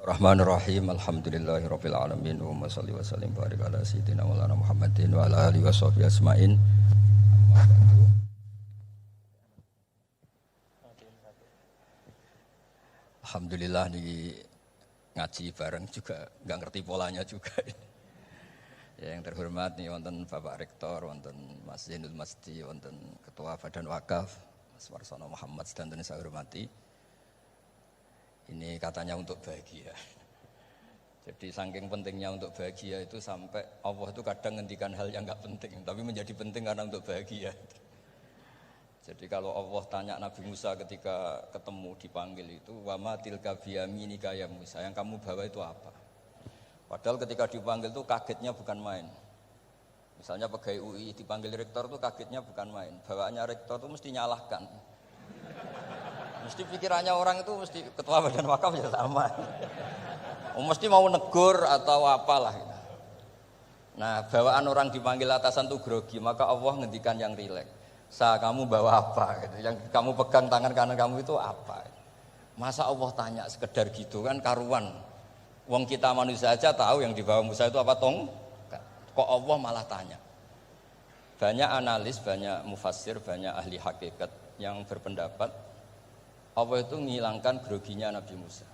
Bismillahirrahmanirrahim. Alhamdulillahirabbil alamin. Wa shalli wa sallim barik ala sayyidina Maulana Muhammadin wa ala alihi washabihi asmain. Alhamdulillah niki ngaji bareng juga enggak ngerti polanya juga. Ya, yang terhormat nih wonten Bapak Rektor, wonten Mas Zainul Masdi, wonten Ketua Badan Wakaf Mas Warsono Muhammad sedanten saya hormati. Ini katanya untuk bahagia. Jadi saking pentingnya untuk bahagia itu sampai Allah itu kadang ngendikan hal yang enggak penting, tapi menjadi penting karena untuk bahagia. Jadi kalau Allah tanya Nabi Musa ketika ketemu dipanggil itu, wa ma tilka biyaminika ya Musa, yang kamu bawa itu apa? Padahal ketika dipanggil itu kagetnya bukan main. Misalnya pegawai UI dipanggil rektor itu kagetnya bukan main. Bawaannya rektor itu mesti nyalahkan. Mesti pikirannya orang itu mesti ketua badan wakaf ya sama. Mesti mau negur atau apalah. Nah, bawaan orang dipanggil atasan tuh grogi, maka Allah ngendikan yang rileks. Kamu bawa apa? Gitu. Yang kamu pegang tangan kanan kamu itu apa? Masa Allah tanya sekedar gitu kan karuan. Wong kita manusia aja tahu yang dibawa Musa itu apa tong? Kok Allah malah tanya? Banyak analis, banyak mufassir, banyak ahli hakikat yang berpendapat Allah itu menghilangkan groginya Nabi Musa.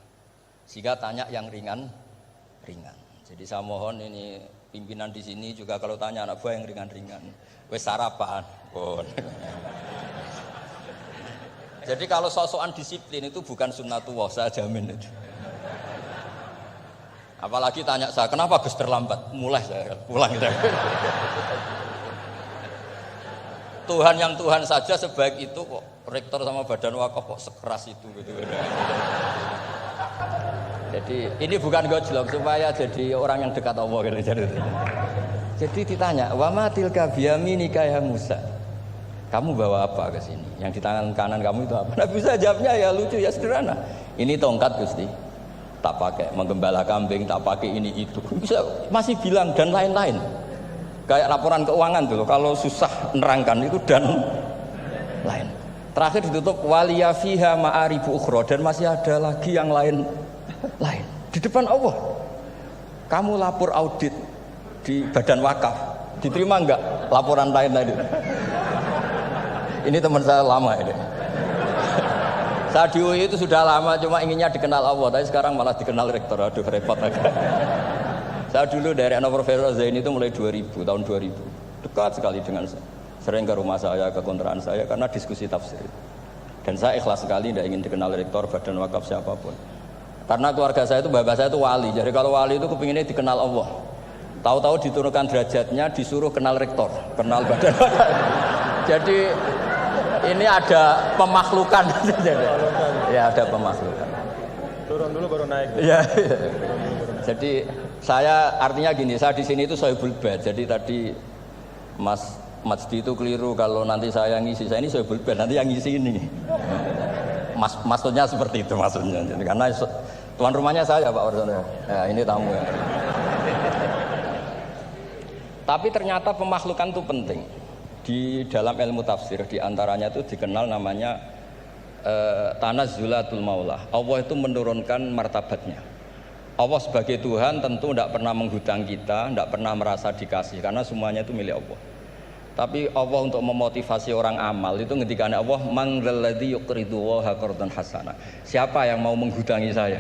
Sehingga tanya yang ringan-ringan. Jadi saya mohon ini pimpinan di sini juga kalau tanya anak buah yang ringan-ringan. Wes sarapan. Bon. Jadi kalau sosokan disiplin itu bukan sunnatullah, saya jamin itu. Apalagi tanya saya, kenapa Gus terlambat? Mulai saya pulang gitu. Tuhan yang Tuhan saja sebaik itu kok rektor sama badan wakaf kok sekeras itu gitu. Jadi ini bukan gojlok supaya jadi orang yang dekat Allah gitu. Jadi ditanya, wa ma tilka biyaminika ya Musa. Kamu bawa apa ke sini? Yang di tangan kanan kamu itu apa? Nabi Musa jawabnya ya lucu ya sederhana. Ini tongkat Gusti. Tak pakai menggembala kambing, tak pakai ini itu. Bisa masih bilang dan lain-lain. Kayak laporan keuangan dulu, kalau susah nerangkan itu dan lain. Terakhir ditutup waliya fiha ma'aribu ukhra, dan masih ada lagi yang lain di depan Allah. Kamu lapor audit di badan wakaf, diterima enggak laporan lain tadi? Ini teman saya lama ini. Saya di UI itu sudah lama, cuma inginnya dikenal Allah, tapi sekarang malah dikenal rektor. Aduh repot agak. Saya dulu dari anak Profesor Zaini itu mulai 2000, tahun 2000. Dekat sekali dengan saya. Sering ke rumah saya, ke kontrakan saya karena diskusi tafsir. Dan saya ikhlas sekali tidak ingin dikenal rektor, badan wakaf siapapun. Karena keluarga saya itu, bapak saya itu wali. Jadi kalau wali itu kepinginnya dikenal Allah. Tahu-tahu diturunkan derajatnya, disuruh kenal rektor, kenal badan wakaf. Jadi ini ada pemakhlukan. Ya ada pemakhlukan. Turun dulu baru naik. Ya. Jadi saya artinya gini, saya di sini itu sohibul bait. Jadi tadi Mas Masdi itu keliru kalau nanti saya ngisi. Saya ini sohibul bait, nanti yang ngisi ini. Maksudnya seperti itu maksudnya. Jadi, karena tuan rumahnya saya Pak Warsono. Ya, ini tamu ya. Tapi ternyata pemakhlukan itu penting. Di dalam ilmu tafsir diantaranya itu dikenal namanya tanazzulatul maula. Allah itu menurunkan martabatnya. Allah sebagai Tuhan tentu tidak pernah menghutang kita, tidak pernah merasa dikasih karena semuanya itu milik Allah. Tapi Allah untuk memotivasi orang amal itu ketika Allah mangzalladzi yuqridu waha qardan hasana. Siapa yang mau menghutangi saya?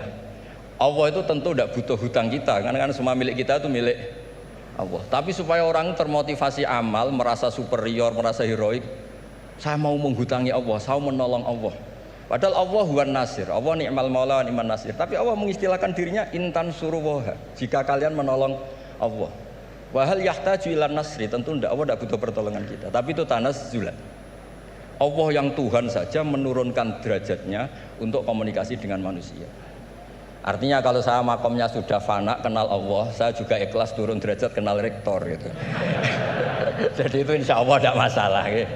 Allah itu tentu tidak butuh hutang kita karena kan semua milik kita itu milik Allah. Tapi supaya orang termotivasi amal, merasa superior, merasa heroik, saya mau menghutangi Allah, saya mau menolong Allah. Padahal Allah huwan nasir, Allah ni'mal maula wa ni'man nasir. Tapi Allah mengistilahkan dirinya intan suruwaha, jika kalian menolong Allah. Wahal yahtaju ilan nasri, tentu tidak, Allah tidak butuh pertolongan kita. Tapi itu tanazzulan. Allah yang Tuhan saja menurunkan derajatnya untuk komunikasi dengan manusia. Artinya kalau saya makomnya sudah fana kenal Allah, saya juga ikhlas turun derajat kenal rektor gitu. Jadi itu insya Allah tidak masalah. Gitu.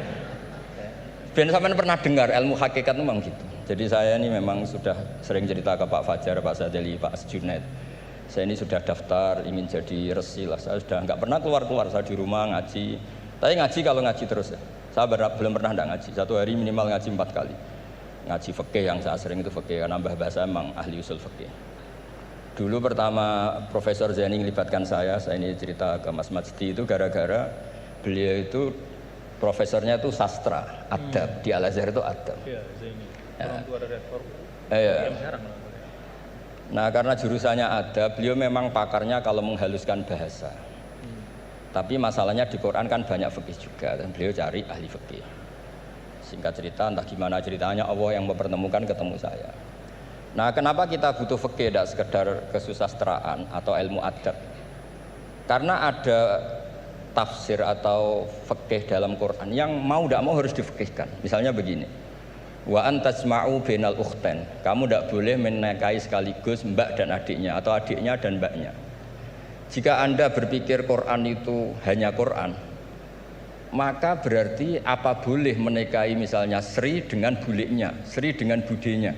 Ben sampean pernah dengar ilmu hakikat itu memang gitu. Jadi saya ini memang sudah sering cerita ke Pak Fajar, Pak Sadeli, Pak Junaid. Saya ini sudah daftar ingin jadi resi lah. Saya sudah nggak pernah keluar, saya di rumah ngaji. Tapi ngaji kalau ngaji terus ya. Saya belum pernah nggak ngaji. Satu hari minimal ngaji 4 kali. Ngaji fikih yang saya sering itu fikih, nambah bahasa memang ahli usul fikih. Dulu pertama Profesor Zaini melibatkan saya ini cerita ke Mas Majdi itu gara-gara beliau itu profesornya itu sastra, adab, di Al-Azhar itu adab. Iya, Zaini. Orang tua dari rektor. Iya. Sekarang. Nah, karena jurusannya adab, beliau memang pakarnya kalau menghaluskan bahasa. Tapi masalahnya di Quran kan banyak fikih juga dan beliau cari ahli fikih. Singkat cerita, entah gimana ceritanya Allah yang mempertemukan ketemu saya. Nah, kenapa kita butuh fikih, tidak sekedar kesusastraan atau ilmu adab? Karena ada tafsir atau fikih dalam Quran yang mau tidak mau harus difikihkan. Misalnya begini, wa antasma'u bainal ukhtain. Kamu tidak boleh menikahi sekaligus mbak dan adiknya atau adiknya dan mbaknya. Jika Anda berpikir Quran itu hanya Quran, maka berarti apa boleh menikahi misalnya Sri dengan buliknya, Sri dengan budenya.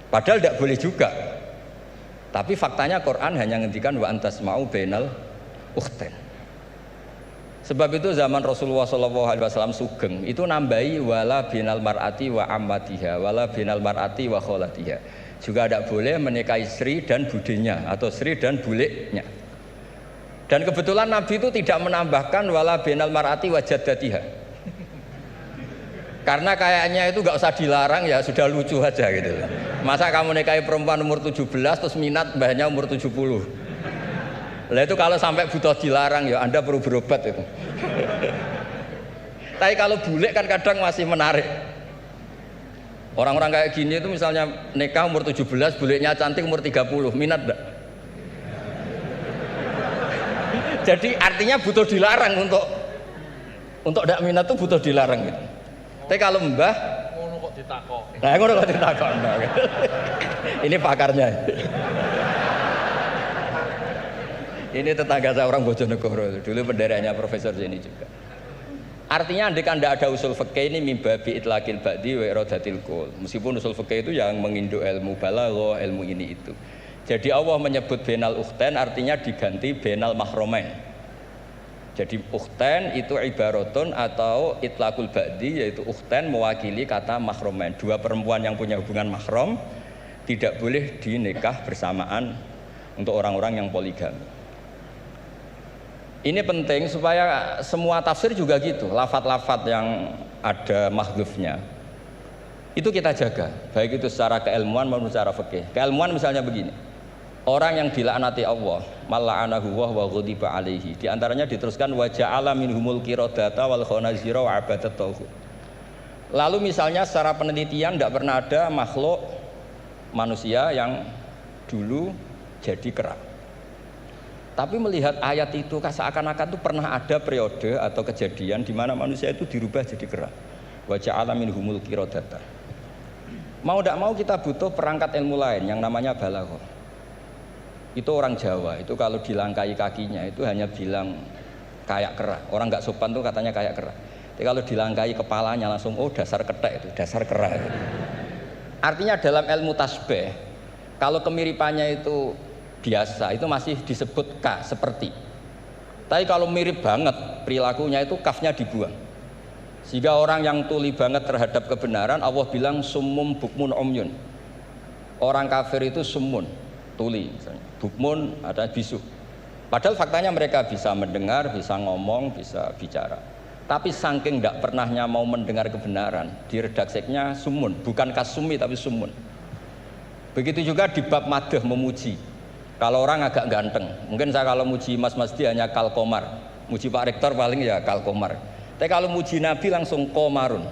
Padahal tidak boleh juga. Tapi faktanya Quran hanya ngendikan wa antasma'u bainal ukhtain. Sebab itu zaman Rasulullah SAW sugeng itu nambahi wala binal mar'ati wa ammatiha wala binal mar'ati wa kholatiha. Juga tidak boleh menikahi Sri dan budenya atau Sri dan buliknya. Dan kebetulan Nabi itu tidak menambahkan wala binal mar'ati wa jaddatiha. Karena kayaknya itu nggak usah dilarang, ya sudah lucu aja gitu. Masa kamu nikahi perempuan umur 17 terus minat mbahnya umur 70. Lah itu kalau sampai butuh dilarang ya Anda perlu berobat itu. Tapi kalau bulik kan kadang masih menarik. Orang-orang kayak gini itu misalnya nikah umur 17, buliknya cantik umur 30, minat enggak? Jadi artinya butuh dilarang untuk tidak minat tuh butuh dilarang gitu. Tapi kalau mbah Ngono kok ditakok. nah ngono kok ditakok. Ini pakarnya. Ini tetangga saya orang Bojonegoro, dulu benderanya Profesor Zaini juga. Artinya andai kan tidak ada usul fikih ini mimbabi itlaqil ba'di wa iradatil qul. Meskipun usul fikih itu yang menginduk ilmu balaghah, ilmu ini itu. Jadi Allah menyebut bainal ukhtain artinya diganti bainal mahromain. Jadi ukhtain itu ibaratun atau itlaqul ba'di, yaitu ukhtain mewakili kata mahromain. Dua perempuan yang punya hubungan mahram tidak boleh dinikah bersamaan untuk orang-orang yang poligami. Ini penting supaya semua tafsir juga gitu, lafat-lafat yang ada mahdzufnya itu kita jaga, baik itu secara keilmuan maupun secara fikih. Keilmuan misalnya begini, orang yang dilaknati Allah, mala'anahu wa ghadiba alaihi, di antaranya diteruskan wa ja'ala minhumul qiradata wal khanazira wa abadat tauhid. Lalu misalnya secara penelitian tidak pernah ada makhluk manusia yang dulu jadi kera. Tapi melihat ayat itu seakan-akan itu pernah ada periode atau kejadian di mana manusia itu dirubah jadi kera. Wa ja'ala minhumul qiradata. Mau tidak mau kita butuh perangkat ilmu lain yang namanya balaghah. Itu orang Jawa, itu kalau dilangkai kakinya itu hanya bilang kayak kera. Orang nggak sopan tuh katanya kayak kera. Tapi kalau dilangkai kepalanya langsung oh dasar ketek itu, dasar kera. Artinya dalam ilmu tasbih, kalau kemiripannya itu biasa itu masih disebut ka seperti. Tapi kalau mirip banget perilakunya itu kafnya dibuang. Sehingga orang yang tuli banget terhadap kebenaran Allah bilang summum bukmun umyun. Orang kafir itu summun, tuli misalnya. Bukmun ada bisu. Padahal faktanya mereka bisa mendengar, bisa ngomong, bisa bicara. Tapi saking tidak pernahnya mau mendengar kebenaran, di redaksinya sumun, bukan kasumi tapi sumun. Begitu juga di bab madh memuji. Kalau orang agak ganteng, mungkin saya kalau muji Mas Masdi hanya kalkomar, muji Pak Rektor paling ya kalkomar. Tapi kalau muji Nabi langsung komarun,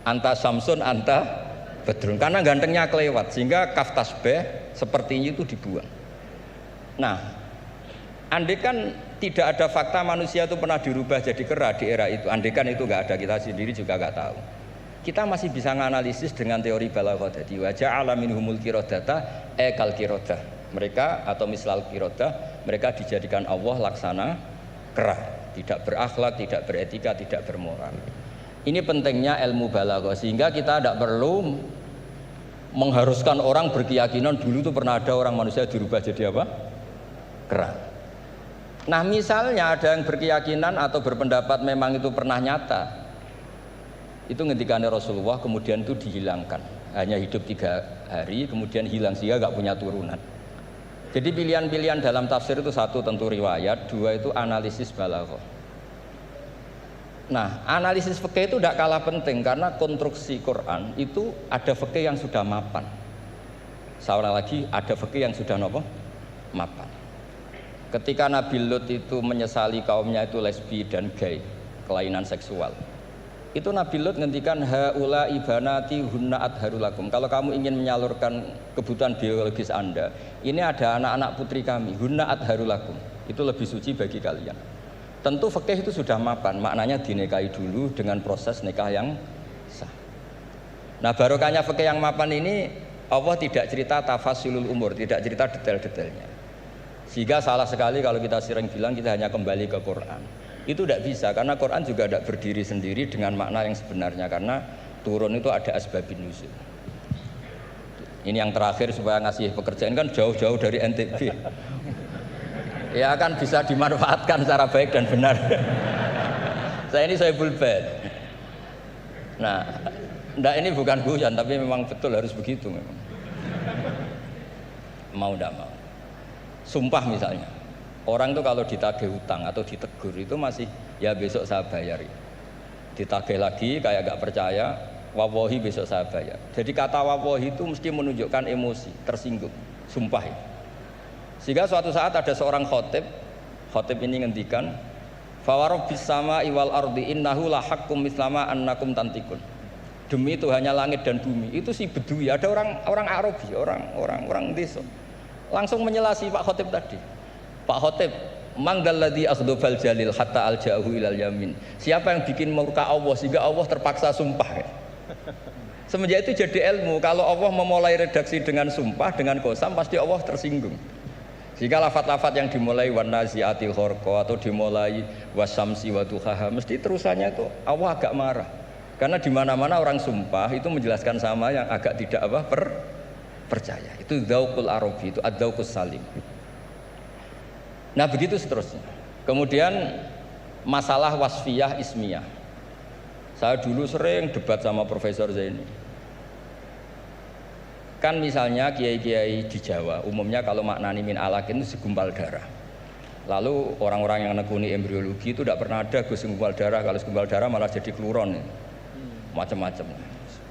anta samsun, anta bedrun, karena gantengnya kelewat, sehingga kaf tasbih sepertinya itu dibuang. Nah, andai kan tidak ada fakta manusia itu pernah dirubah jadi kera di era itu, andai kan itu nggak ada, kita sendiri juga nggak tahu. Kita masih bisa menganalisis dengan teori balaghah. Jadi wa ja'ala minhumul qiradata kal qiradah. Mereka atau mislal qirodah, mereka dijadikan Allah laksana kera, tidak berakhlak, tidak beretika, tidak bermoral. Ini pentingnya ilmu balaghah, sehingga kita tidak perlu mengharuskan orang berkeyakinan dulu itu pernah ada orang manusia dirubah jadi apa? Kera. Nah misalnya ada yang berkeyakinan atau berpendapat memang itu pernah nyata, itu ngendikannya Rasulullah kemudian itu dihilangkan, hanya hidup 3 hari kemudian hilang sehingga nggak punya turunan. Jadi pilihan-pilihan dalam tafsir itu satu tentu riwayat, dua itu analisis balaghah. Nah, analisis fikih itu tidak kalah penting karena konstruksi Quran itu ada fikih yang sudah mapan. Seorang lagi ada fikih yang sudah mapan. Ketika Nabi Lut itu menyesali kaumnya itu lesbi dan gay, kelainan seksual. Itu Nabi Lut ngendikan haula ibanati hunna adharulakum. Kalau kamu ingin menyalurkan kebutuhan biologis Anda, ini ada anak-anak putri kami, hunna adharulakum. Itu lebih suci bagi kalian. Tentu fikih itu sudah mapan, maknanya dinikahi dulu dengan proses nikah yang sah. Nah, barokahnya fikih yang mapan ini Allah tidak cerita tafasilul umur, tidak cerita detail-detailnya. Sehingga salah sekali kalau kita sering bilang kita hanya kembali ke Quran. Itu tidak bisa karena Quran juga tidak berdiri sendiri dengan makna yang sebenarnya karena turun itu ada asbabun nuzul. Ini yang terakhir supaya ngasih pekerjaan kan jauh-jauh dari NTB. Ya kan bisa dimanfaatkan secara baik dan benar. Saya ini Sohibul Bait. Nah, enggak ini bukan guyon tapi memang betul harus begitu memang. Mau enggak mau. Sumpah misalnya. Orang itu kalau ditagih hutang atau ditegur itu masih ya besok saya bayar. Ditagih lagi kayak gak percaya, wawahi besok saya bayar. Jadi kata wawahi itu mesti menunjukkan emosi, tersinggung, sumpah. Sehingga suatu saat ada seorang khotib ini ngendikan, fa warabbis samai wal ardi innahu la haqqum mislama annakum tantikun. Demi Tuhannya langit dan bumi. Itu si Bedui, ada orang Arabi, orang desa. Langsung menyelasi Pak Khotib tadi. Pak Khotib, mangdalladzi akhdhafal jalil hatta alja'ahu ilal yamin. Siapa yang bikin murka Allah sehingga Allah terpaksa sumpah? Semenjak itu jadi ilmu, kalau Allah memulai redaksi dengan sumpah, dengan qasam pasti Allah tersinggung. Jika lafaz-lafaz yang dimulai wanaziati khorqa atau dimulai wasamsi waduhaha, mesti terusannya itu Allah agak marah. Karena di mana-mana orang sumpah itu menjelaskan sama yang agak tidak percaya. Itu dzauqul arabi, itu adzauqus salim. Nah begitu seterusnya. Kemudian masalah wasfiyah ismiyah. Saya dulu sering debat sama Profesor Zaini. Kan misalnya kiai-kiai di Jawa umumnya kalau maknani min alakin itu segumpal darah. Lalu orang-orang yang nekuni embriologi itu tidak pernah ada segumpal darah. Kalau segumpal darah malah jadi kluron, macam-macam.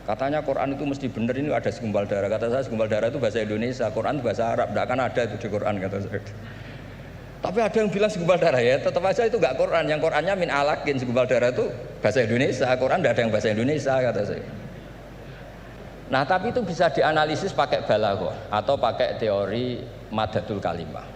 Katanya Quran itu mesti benar ini ada segumpal darah. Kata saya segumpal darah itu bahasa Indonesia, Quran itu bahasa Arab. Tidak akan ada itu di Quran kata saya. Tapi ada yang bilang segumpal darah ya, tetap aja itu enggak Quran. Yang Qurannya min alakin, segumpal darah itu bahasa Indonesia. Quran tidak ada yang bahasa Indonesia kata saya. Nah tapi itu bisa dianalisis pakai balaghah atau pakai teori madatul kalimah.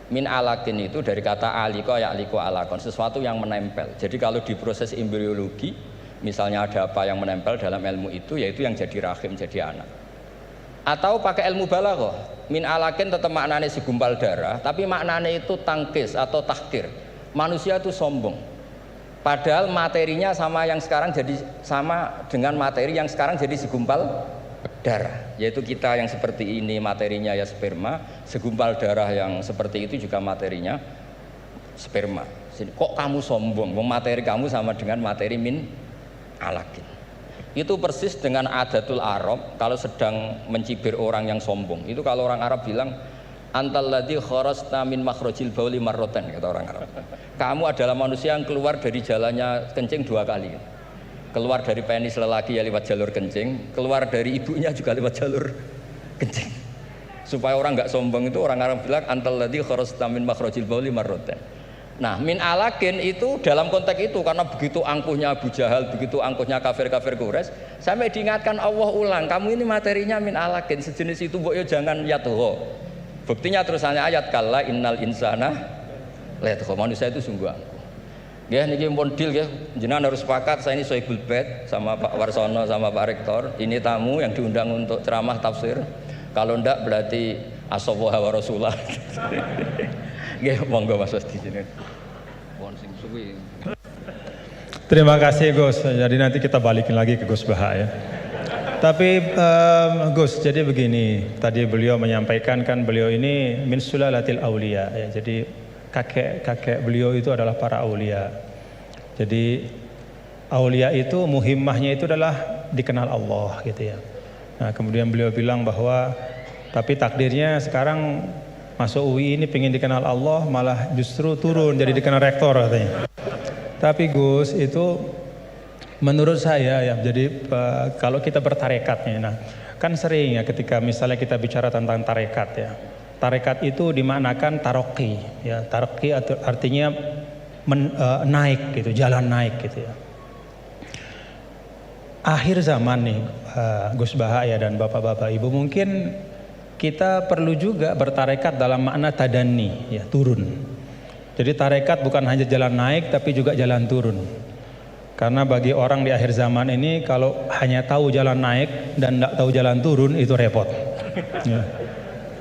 Min alakin itu dari kata aliko ya'liko alakon, sesuatu yang menempel. Jadi kalau di proses embriologi, misalnya ada apa yang menempel dalam ilmu itu, yaitu yang jadi rahim, jadi anak. Atau pakai ilmu balaghah, min alakin tetap maknanya segumpal darah, tapi maknanya itu tangkis atau tahkir. Manusia itu sombong. Padahal materinya sama yang sekarang jadi sama dengan materi yang sekarang jadi segumpal darah. Yaitu kita yang seperti ini materinya ya sperma, segumpal darah yang seperti itu juga materinya sperma. Kok kamu sombong? Materi kamu sama dengan materi min alakin. Itu persis dengan adatul Arab kalau sedang mencibir orang yang sombong. Itu kalau orang Arab bilang antal ladzi kharajta min makhrajil bauli marratan, kata orang Arab. Kamu adalah manusia yang keluar dari jalannya kencing 2 kali. Keluar dari penis lelaki ya lewat jalur kencing, keluar dari ibunya juga lewat jalur kencing. Supaya orang enggak sombong itu orang Arab bilang antal ladzi kharajta min makhrajil bauli marratan. Nah, min alakin itu dalam konteks itu karena begitu angkuhnya Abu Jahal, begitu angkuhnya kafir-kafir Quraisy, sampai diingatkan Allah ulang, kamu ini materinya min alakin, sejenis itu mbok yo jangan yatuho. Buktinya terusannya ayat kalla innal insana layatgha, manusia itu sungguh angkuh. Nggih niki pun deal nggih, jenengan harus sepakat saya ini Sohibul Bait sama Pak Warsono sama Pak Rektor, ini tamu yang diundang untuk ceramah tafsir. Kalau ndak berarti asawaha wa rasulah. Nggih, monggo Mas di sini. Pon sing suwi. Terima kasih Gus. Jadi nanti kita balikin lagi ke Gus Baha ya. Tapi Gus, jadi begini. Tadi beliau menyampaikan kan beliau ini min sulalatil aulia ya. Jadi kakek beliau itu adalah para aulia. Jadi aulia itu muhimmahnya itu adalah dikenal Allah gitu ya. Nah, kemudian beliau bilang bahwa tapi takdirnya sekarang Masuk UI ini pengen dikenal Allah, malah justru turun jadi dikenal rektor katanya. Tapi Gus, itu menurut saya ya, jadi kalau kita bertarekat nih, nah kan sering ya ketika misalnya kita bicara tentang tarekat ya. Tarekat itu dimaknakan taroki ya. Taroki artinya naik gitu, jalan naik gitu ya. Akhir zaman nih Gus Bahaya dan bapak-bapak ibu, mungkin kita perlu juga bertarekat dalam makna tadani ya, turun. Jadi tarekat bukan hanya jalan naik tapi juga jalan turun. Karena bagi orang di akhir zaman ini kalau hanya tahu jalan naik dan tidak tahu jalan turun itu repot ya.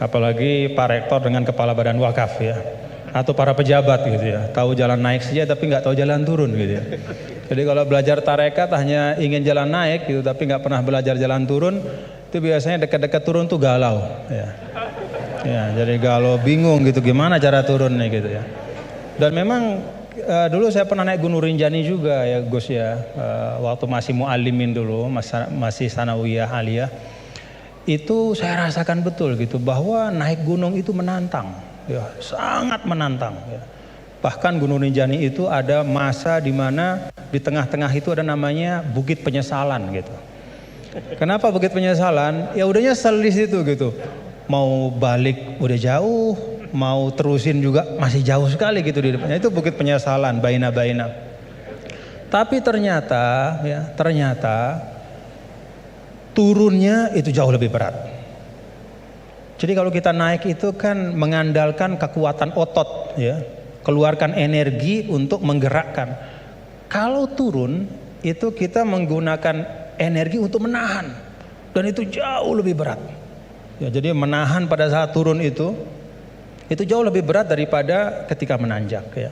Apalagi Pak Rektor dengan Kepala Badan Wakaf ya, atau para pejabat gitu ya, tahu jalan naik saja tapi nggak tahu jalan turun gitu ya. Jadi kalau belajar tarekat hanya ingin jalan naik gitu tapi nggak pernah belajar jalan turun, itu biasanya dekat-dekat turun tuh galau ya. Ya, jadi galau, bingung gitu gimana cara turunnya gitu ya. Dan memang dulu saya pernah naik Gunung Rinjani juga ya Gus ya, waktu masih muallimin dulu, masih sanawiyah aliyah. Itu saya rasakan betul gitu bahwa naik gunung itu menantang ya, sangat menantang ya. Bahkan Gunung Rinjani itu ada masa di mana di tengah-tengah itu ada namanya Bukit Penyesalan gitu. Kenapa Bukit Penyesalan? Ya udah nyesel di situ gitu. Mau balik udah jauh, mau terusin juga masih jauh sekali gitu di depannya. Itu Bukit Penyesalan, baina-baina. Tapi ternyata turunnya itu jauh lebih berat. Jadi kalau kita naik itu kan mengandalkan kekuatan otot ya, keluarkan energi untuk menggerakkan. Kalau turun itu kita menggunakan energi untuk menahan, dan itu jauh lebih berat. Ya, jadi menahan pada saat turun itu jauh lebih berat daripada ketika menanjak ya.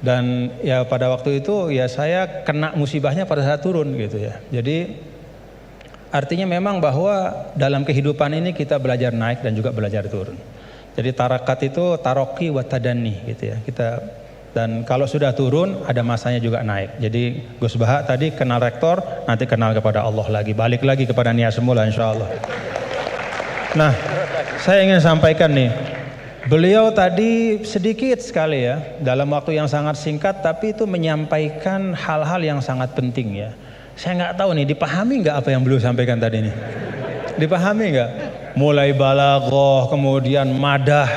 Dan ya pada waktu itu ya saya kena musibahnya pada saat turun gitu ya. Jadi artinya memang bahwa dalam kehidupan ini kita belajar naik dan juga belajar turun. Jadi tarakat itu taroki wa tadani gitu ya. Dan kalau sudah turun ada masanya juga naik. Jadi Gus Baha tadi kenal rektor, nanti kenal kepada Allah lagi, balik lagi kepada niat semula insyaallah. Nah, saya ingin sampaikan nih, beliau tadi sedikit sekali ya, dalam waktu yang sangat singkat, tapi itu menyampaikan hal-hal yang sangat penting ya. Saya nggak tahu nih, dipahami nggak apa yang beliau sampaikan tadi nih? Dipahami nggak? Mulai balaghah, kemudian madah.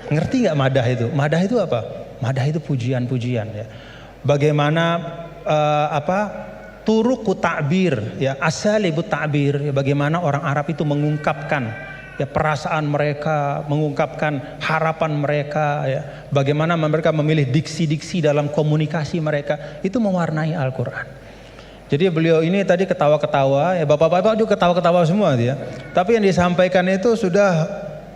Ngerti nggak madah itu? Madah itu apa? Madah itu pujian-pujian ya. Bagaimana turuku ta'bir ya, asalibut ta'bir ya, bagaimana orang Arab itu mengungkapkan ya perasaan mereka, mengungkapkan harapan mereka ya. Bagaimana mereka memilih diksi-diksi dalam komunikasi mereka, itu mewarnai Al-Qur'an. Jadi beliau ini tadi ketawa-ketawa ya, bapak-bapak juga ketawa-ketawa semua ya. Tapi yang disampaikan itu sudah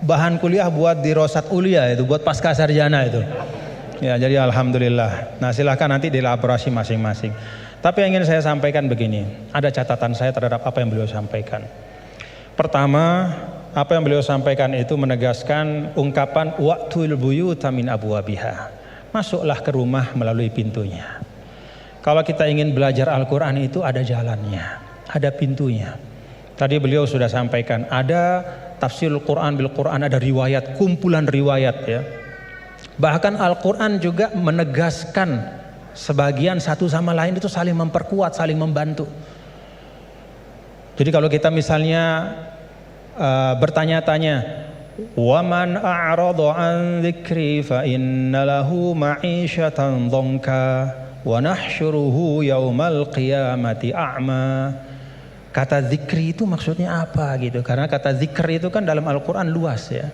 bahan kuliah buat di Rosat Ulia itu, buat pasca sarjana itu. Ya, jadi alhamdulillah. Nah, silahkan nanti dielaborasi masing-masing. Tapi yang ingin saya sampaikan begini, ada catatan saya terhadap apa yang beliau sampaikan. Pertama, apa yang beliau sampaikan itu menegaskan ungkapan wa'tul buyuta min abwabiha. Masuklah ke rumah melalui pintunya. Kalau kita ingin belajar Al-Quran itu ada jalannya, ada pintunya. Tadi beliau sudah sampaikan, ada tafsirul Quran bil Quran, ada riwayat, kumpulan riwayat ya. Bahkan Al-Quran juga menegaskan sebagian satu sama lain itu saling memperkuat, saling membantu. Jadi kalau kita misalnya bertanya-tanya, waman a'rada an dzikri fa inna lahu ma'isyatan dhanka wa nahsyuruhu yaumal qiyamati a'ma. Kata zikri itu maksudnya apa gitu? Karena kata zikr itu kan dalam Al-Quran luas ya.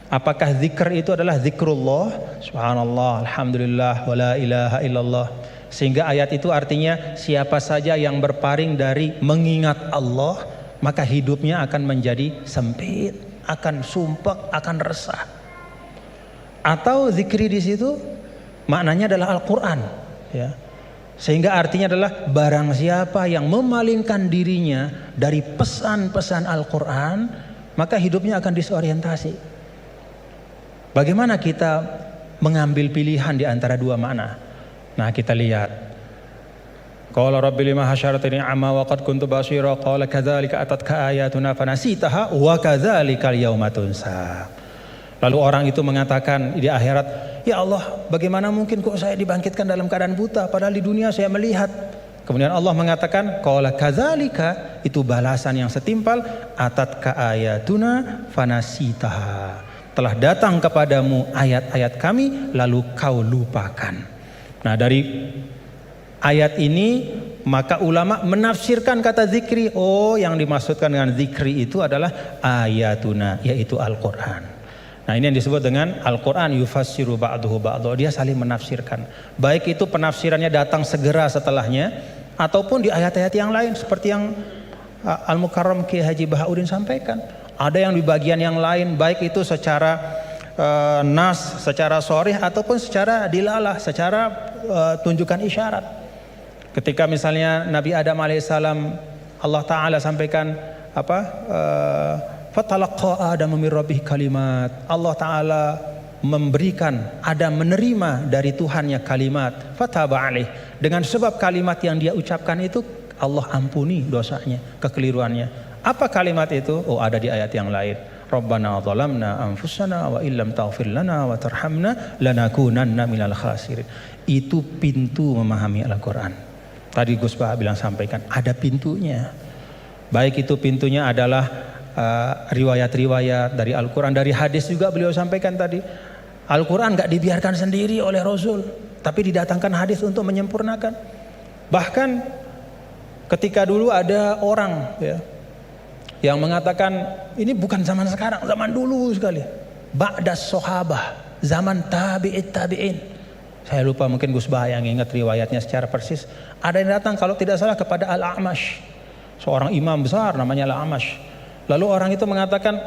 Apakah zikr itu adalah zikrullah, subhanallah, alhamdulillah, wa la ilaha illallah. Sehingga ayat itu artinya siapa saja yang berpaling dari mengingat Allah, maka hidupnya akan menjadi sempit, akan sumpek, akan resah. Atau zikri di situ maknanya adalah Al-Quran ya. Sehingga artinya adalah barang siapa yang memalingkan dirinya dari pesan-pesan Al-Quran, maka hidupnya akan disorientasi. Bagaimana kita mengambil pilihan di antara dua makna? Nah, kita lihat. Qala rabbi lima hasyartani a'ma wa qad kuntu basira qala kadzalika atatka ayatuna fanasitaha wa kadzalikal yauma tunsa. Lalu orang itu mengatakan di akhirat, ya Allah, bagaimana mungkin kok saya dibangkitkan dalam keadaan buta, padahal di dunia saya melihat. Kemudian Allah mengatakan, qala kadzalika, itu balasan yang setimpal, atatka ayatuna fanasitaha. Telah datang kepadamu ayat-ayat kami lalu kau lupakan. Nah, dari ayat ini maka ulama menafsirkan kata zikri. Oh, yang dimaksudkan dengan zikri itu adalah ayatuna, yaitu Al-Quran. Nah, ini yang disebut dengan Al-Quran yufassiru ba'duhu ba'duhu. Dia saling menafsirkan. Baik itu penafsirannya datang segera setelahnya, ataupun di ayat-ayat yang lain seperti yang Al-Mukarram Kiai Haji Bahauddin sampaikan. Ada yang di bagian yang lain, baik itu secara nas, secara sharih, ataupun secara dilalah, secara tunjukkan isyarat. Ketika misalnya Nabi Adam alaihissalam, Allah Ta'ala sampaikan apa? Fatalaqa Adam min rabbih kalimat. Allah Ta'ala memberikan, Adam menerima dari Tuhannya kalimat. Fataba alaih. Dengan sebab kalimat yang dia ucapkan itu, Allah ampuni dosanya, kekeliruannya. Apa kalimat itu? Oh, ada di ayat yang lain. Rabbana zalamna anfusana wa illam taghfir lana wa tarhamna lanakunanna minal khasirin. Itu pintu memahami Al-Quran. Tadi Gus Bah bilang sampaikan, ada pintunya. Baik itu pintunya adalah riwayat-riwayat dari Al-Quran, dari hadis juga beliau sampaikan tadi. Al-Quran gak dibiarkan sendiri oleh Rasul, tapi didatangkan hadis untuk menyempurnakan. Bahkan ketika dulu ada orang ya, yang mengatakan ini bukan zaman sekarang, zaman dulu sekali. Ba'das sahabah, zaman tabi'in. Saya lupa, mungkin Gus Bah yang ingat riwayatnya secara persis. Ada yang datang kalau tidak salah kepada Al-A'mash, seorang imam besar namanya Al-A'mash. Lalu orang itu mengatakan,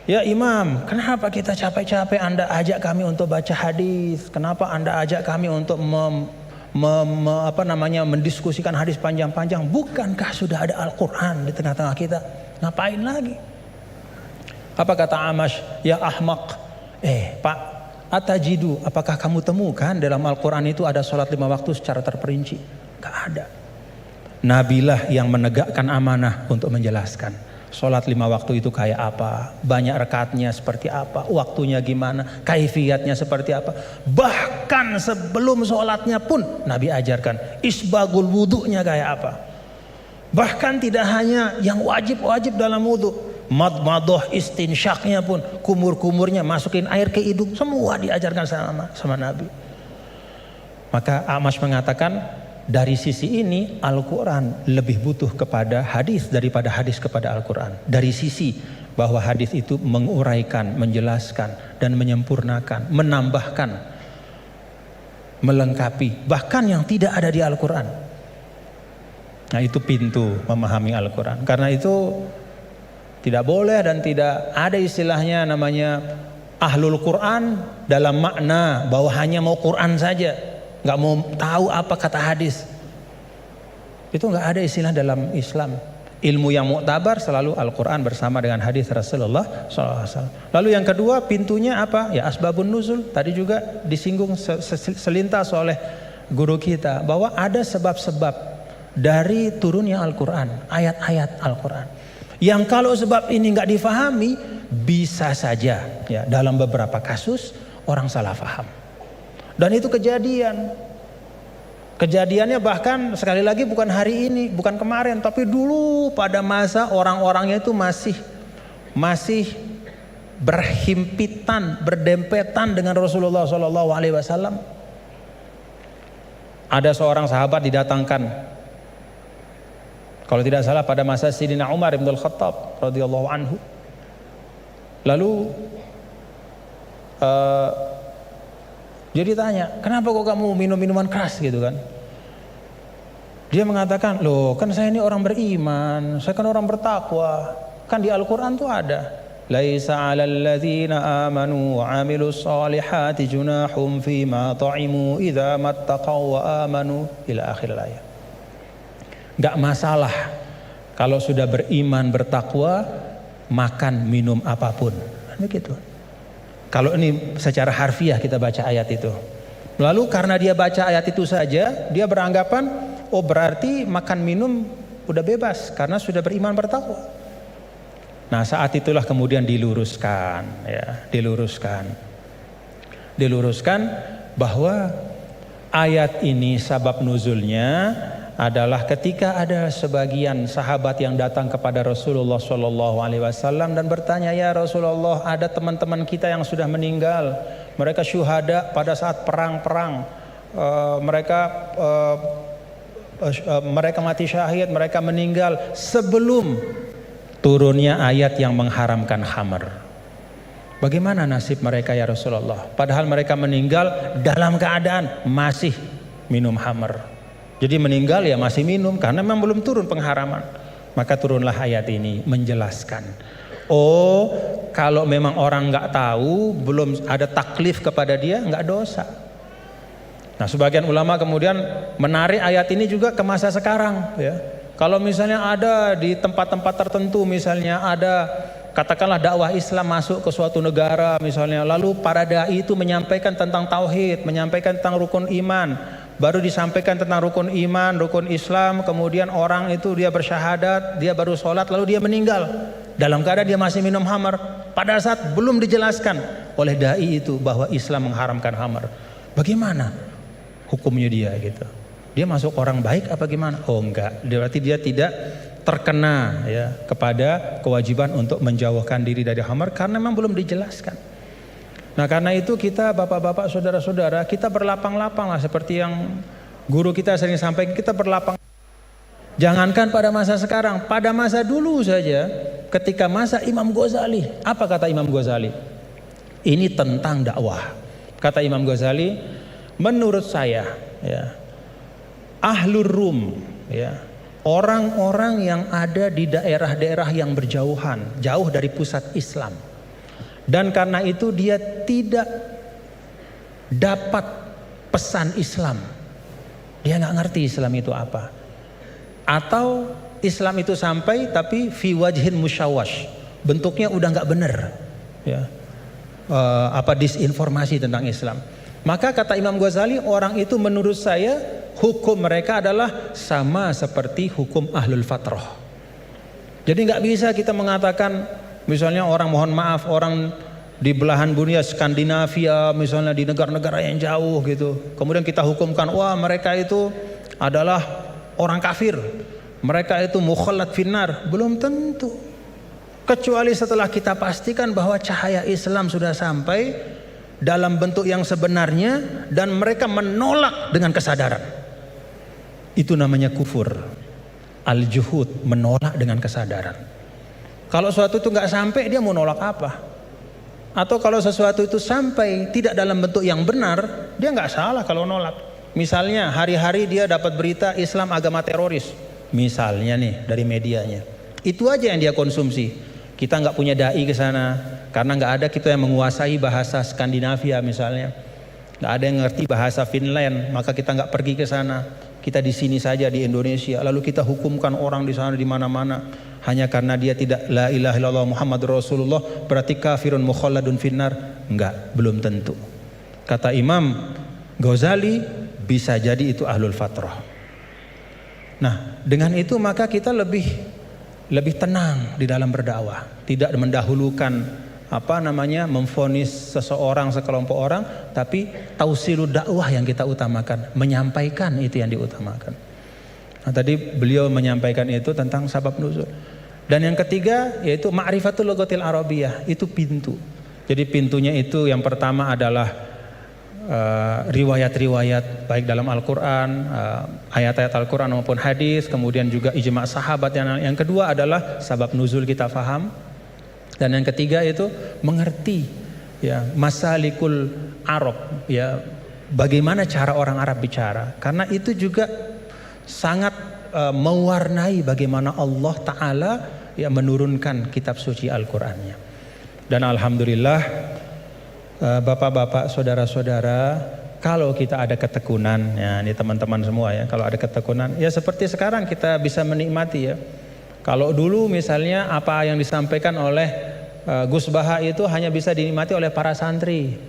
ya Imam, kenapa kita capek-capek Anda ajak kami untuk baca hadis? Kenapa Anda ajak kami untuk mendiskusikan hadis panjang-panjang? Bukankah sudah ada Al-Quran di tengah-tengah kita? Ngapain lagi? Apa kata Amash? Ya ahmaq. Pak, atajidu, apakah kamu temukan dalam Al-Quran itu ada sholat 5 waktu secara terperinci? Gak ada. Nabilah yang menegakkan amanah untuk menjelaskan. Sholat 5 waktu itu kayak apa, banyak rakaatnya seperti apa, waktunya gimana, kaifiyatnya seperti apa. Bahkan sebelum sholatnya pun Nabi ajarkan isbagul wudunya kayak apa. Bahkan tidak hanya yang wajib-wajib dalam wudu, madmadoh istinsyaknya pun, kumur-kumurnya masukin air ke hidung, semua diajarkan sama Nabi. Maka Amash mengatakan, dari sisi ini Al-Quran lebih butuh kepada hadis daripada hadis kepada Al-Quran. Dari sisi bahwa hadis itu menguraikan, menjelaskan dan menyempurnakan, menambahkan, melengkapi bahkan yang tidak ada di Al-Quran. Nah, itu pintu memahami Al-Quran. Karena itu tidak boleh dan tidak ada istilahnya namanya ahlul Quran dalam makna bahwa hanya mau Quran saja, nggak mau tahu apa kata hadis. Itu nggak ada istilah dalam Islam. Ilmu yang muktabar selalu Al-Quran bersama dengan hadis Rasulullah SAW. Lalu yang kedua pintunya apa? Ya asbabun nuzul. Tadi juga disinggung selintas oleh guru kita bahwa ada sebab-sebab dari turunnya Al-Quran, ayat-ayat Al-Quran. Yang kalau sebab ini nggak difahami, bisa saja ya dalam beberapa kasus orang salah faham. Dan itu kejadiannya bahkan sekali lagi bukan hari ini, bukan kemarin, tapi dulu pada masa orang-orangnya itu masih berhimpitan, berdempetan dengan Rasulullah SAW. Ada seorang sahabat didatangkan, kalau tidak salah pada masa Sayyidina Umar bin Al-Khattab radhiyallahu anhu. Lalu dia ditanya, kenapa kok kamu minum minuman keras gitu kan? Dia mengatakan, loh kan saya ini orang beriman, saya kan orang bertakwa. Kan di Al-Quran tuh ada, laisa 'alal ladzina amanu wa 'amilus solihati junahum fima ta'imu idza mattaqaw wa amanu ila akhir ayat. Enggak masalah kalau sudah beriman bertakwa makan minum apapun. Begitu. Kalau ini secara harfiah kita baca ayat itu. Lalu karena dia baca ayat itu saja, dia beranggapan, oh berarti makan minum udah bebas karena sudah beriman bertakwa. Nah, saat itulah kemudian diluruskan bahwa ayat ini sabab nuzulnya adalah ketika ada sebagian sahabat yang datang kepada Rasulullah SAW dan bertanya, ya Rasulullah, ada teman-teman kita yang sudah meninggal, mereka syuhada pada saat perang-perang, mereka mati syahid, mereka meninggal sebelum turunnya ayat yang mengharamkan khamr. Bagaimana nasib mereka ya Rasulullah? Padahal mereka meninggal dalam keadaan masih minum khamr. Jadi meninggal ya masih minum karena memang belum turun pengharaman. Maka turunlah ayat ini menjelaskan. Oh, kalau memang orang nggak tahu, belum ada taklif kepada dia, nggak dosa. Nah, sebagian ulama kemudian menarik ayat ini juga ke masa sekarang. Ya, kalau misalnya ada di tempat-tempat tertentu, misalnya ada katakanlah dakwah Islam masuk ke suatu negara misalnya, lalu para dai itu menyampaikan tentang tauhid, menyampaikan tentang rukun iman, baru disampaikan tentang rukun iman, rukun Islam, kemudian orang itu dia bersyahadat, dia baru sholat, lalu dia meninggal dalam keadaan dia masih minum khamar, pada saat belum dijelaskan oleh dai itu bahwa Islam mengharamkan khamar. Bagaimana hukumnya dia gitu? Dia masuk orang baik apa gimana? Oh enggak, berarti dia tidak terkena ya kepada kewajiban untuk menjauhkan diri dari khamar karena memang belum dijelaskan. Nah, karena itu kita bapak-bapak, saudara-saudara, kita berlapang-lapang lah seperti yang guru kita sering sampaikan, kita berlapang. Jangankan pada masa sekarang, pada masa dulu saja ketika masa Imam Ghazali. Apa kata Imam Ghazali? Ini tentang dakwah. Kata Imam Ghazali, menurut saya ya, Ahlur Rum ya, orang-orang yang ada di daerah-daerah yang berjauhan, jauh dari pusat Islam, dan karena itu dia tidak dapat pesan Islam, dia nggak ngerti Islam itu apa, atau Islam itu sampai tapi fi wajhin musyawash, bentuknya udah nggak bener, ya, disinformasi tentang Islam. Maka kata Imam Ghazali, orang itu menurut saya hukum mereka adalah sama seperti hukum ahlul fatrah. Jadi nggak bisa kita mengatakan misalnya orang, mohon maaf, orang di belahan dunia Skandinavia misalnya, di negara-negara yang jauh gitu, kemudian kita hukumkan wah mereka itu adalah orang kafir, mereka itu mukhallat finnar. Belum tentu, kecuali setelah kita pastikan bahwa cahaya Islam sudah sampai dalam bentuk yang sebenarnya dan mereka menolak dengan kesadaran. Itu namanya kufur. Al-juhud, menolak dengan kesadaran. Kalau sesuatu itu nggak sampai, dia mau nolak apa? Atau kalau sesuatu itu sampai tidak dalam bentuk yang benar, dia nggak salah kalau nolak. Misalnya hari-hari dia dapat berita Islam agama teroris, misalnya nih dari medianya, itu aja yang dia konsumsi. Kita nggak punya dai ke sana karena nggak ada kita yang menguasai bahasa Skandinavia misalnya, nggak ada yang ngerti bahasa Finland, maka kita nggak pergi ke sana. Kita di sini saja di Indonesia, lalu kita hukumkan orang di sana di mana-mana hanya karena dia tidak la ilaha illallah Muhammadur Rasulullah berarti kafirun mukhalladun finnar. Enggak, belum tentu. Kata Imam Ghazali, bisa jadi itu ahlul fatrah. Nah, dengan itu maka kita lebih tenang di dalam berdakwah, tidak mendahulukan memvonis seseorang, sekelompok orang, tapi tausilud dakwah yang kita utamakan, menyampaikan itu yang diutamakan. Nah, tadi beliau menyampaikan itu tentang sabab nuzul. Dan yang ketiga yaitu ma'rifatul lughatil arabiyyah, itu pintu. Jadi pintunya itu yang pertama adalah riwayat-riwayat baik dalam Al-Quran, ayat-ayat Al-Quran maupun hadis, kemudian juga ijma' sahabat. Yang kedua adalah sabab nuzul kita faham, dan yang ketiga itu mengerti ya masalikul Arab, ya bagaimana cara orang Arab bicara, karena itu juga sangat mewarnai bagaimana Allah Ta'ala ya menurunkan kitab suci Al-Qurannya. Dan alhamdulillah bapak-bapak, saudara-saudara, kalau kita ada ketekunan, ya ini teman-teman semua ya, kalau ada ketekunan, ya seperti sekarang kita bisa menikmati ya. Kalau dulu misalnya apa yang disampaikan oleh Gus Baha itu hanya bisa dinikmati oleh para santri,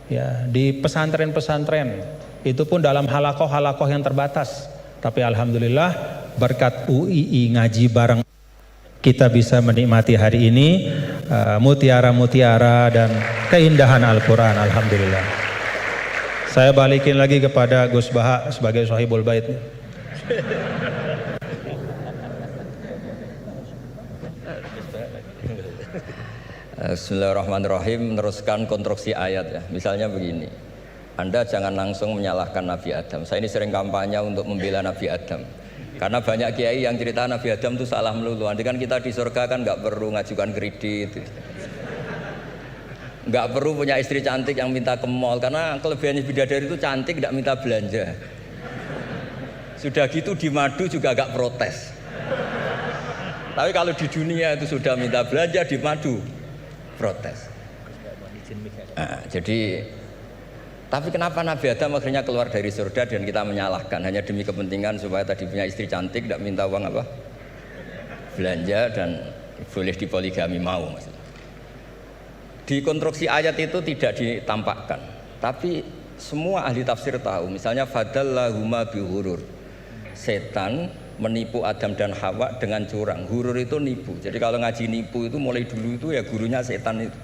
ya di pesantren-pesantren, itu pun dalam halakoh-halakoh yang terbatas. Tapi alhamdulillah berkat UII ngaji bareng kita bisa menikmati hari ini mutiara-mutiara dan keindahan Al-Quran. Alhamdulillah. Saya balikin lagi kepada Gus Baha sebagai Sahibul Bait. Bismillahirrahmanirrahim. Meneruskan konstruksi ayat ya. Misalnya begini, Anda jangan langsung menyalahkan Nabi Adam. Saya ini sering kampanye untuk membela Nabi Adam. Karena banyak kiai yang cerita Nabi Adam itu salah melulu. Nanti kan kita di surga kan nggak perlu ngajukan kredit, nggak perlu punya istri cantik yang minta ke mall. Karena kelebihannya bidadari itu cantik, nggak minta belanja. Sudah gitu di madu juga nggak protes. Tapi kalau di dunia itu sudah minta belanja, di madu protes. Tapi kenapa Nabi Adam akhirnya keluar dari surga dan kita menyalahkan hanya demi kepentingan supaya tadi punya istri cantik, tidak minta uang apa? Belanja dan boleh dipoligami mau. Di konstruksi ayat itu tidak ditampakkan, tapi semua ahli tafsir tahu. Misalnya fadallahuma bihurur, setan menipu Adam dan Hawa dengan curang. Hurur itu nipu. Jadi kalau ngaji nipu itu mulai dulu itu ya gurunya setan itu.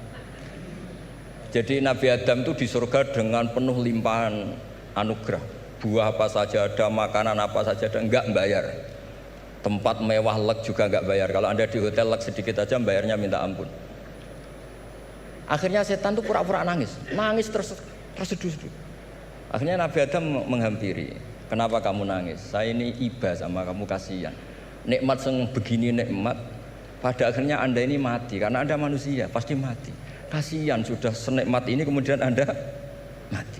Jadi Nabi Adam itu di surga dengan penuh limpahan anugerah. Buah apa saja ada, makanan apa saja ada, enggak bayar. Tempat mewah leg juga enggak bayar. Kalau Anda di hotel leg sedikit aja bayarnya minta ampun. Akhirnya setan itu pura-pura nangis terseduh-seduh. Akhirnya Nabi Adam menghampiri. Kenapa kamu nangis? Saya ini iba sama kamu, kasihan. Nikmat yang begini nikmat, pada akhirnya Anda ini mati. Karena Anda manusia, pasti mati. Kasihan sudah senikmat ini kemudian Anda mati.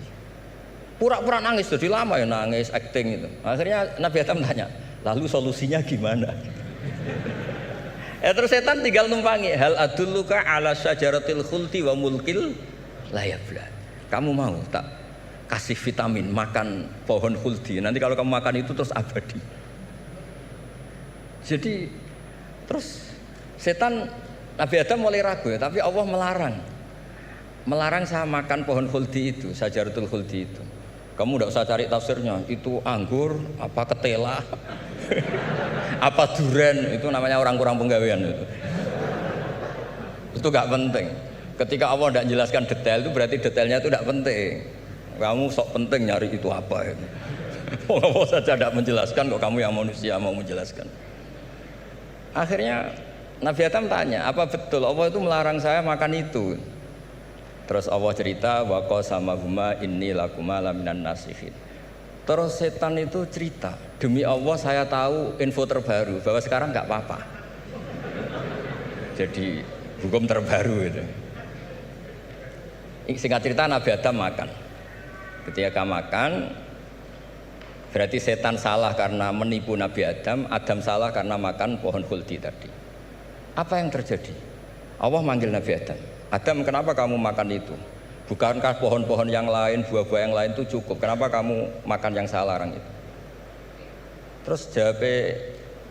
Pura-pura nangis, jadi lama ya nangis, acting itu. Akhirnya Nabi Adam tanya, lalu solusinya gimana? Terus setan tinggal numpangi. Hal adulluka ala syajaratil khuldi wa mulkil la yafla. Kamu mau tak kasih vitamin, makan pohon khuldi. Nanti kalau kamu makan itu terus abadi. Jadi terus setan, Nabi Adam mulai ragu ya, tapi Allah melarang saya makan pohon khuldi itu, syajaratul khuldi itu. Kamu tidak usah cari tafsirnya, itu anggur, apa ketela, apa duren, itu namanya orang kurang penggawean itu. Itu gak penting. Ketika Allah tidak jelaskan detail itu berarti detailnya itu tidak penting. Kamu sok penting nyari itu apa itu. Allah saja tidak menjelaskan, kok kamu yang manusia mau menjelaskan. Akhirnya Nabi Adam tanya, apa betul Allah itu melarang saya makan itu? Terus Allah cerita, wa qasamahuma inni lakuma laminan nasihin. Terus setan itu cerita, demi Allah saya tahu info terbaru bahwa sekarang nggak apa-apa. Jadi hukum terbaru itu. Singkat cerita Nabi Adam makan. Ketika makan, berarti setan salah karena menipu Nabi Adam, Adam salah karena makan pohon khuldi tadi. Apa yang terjadi? Allah manggil Nabi Adam. Adam, kenapa kamu makan itu? Bukankah pohon-pohon yang lain, buah-buah yang lain itu cukup? Kenapa kamu makan yang saya larang itu? Terus jawab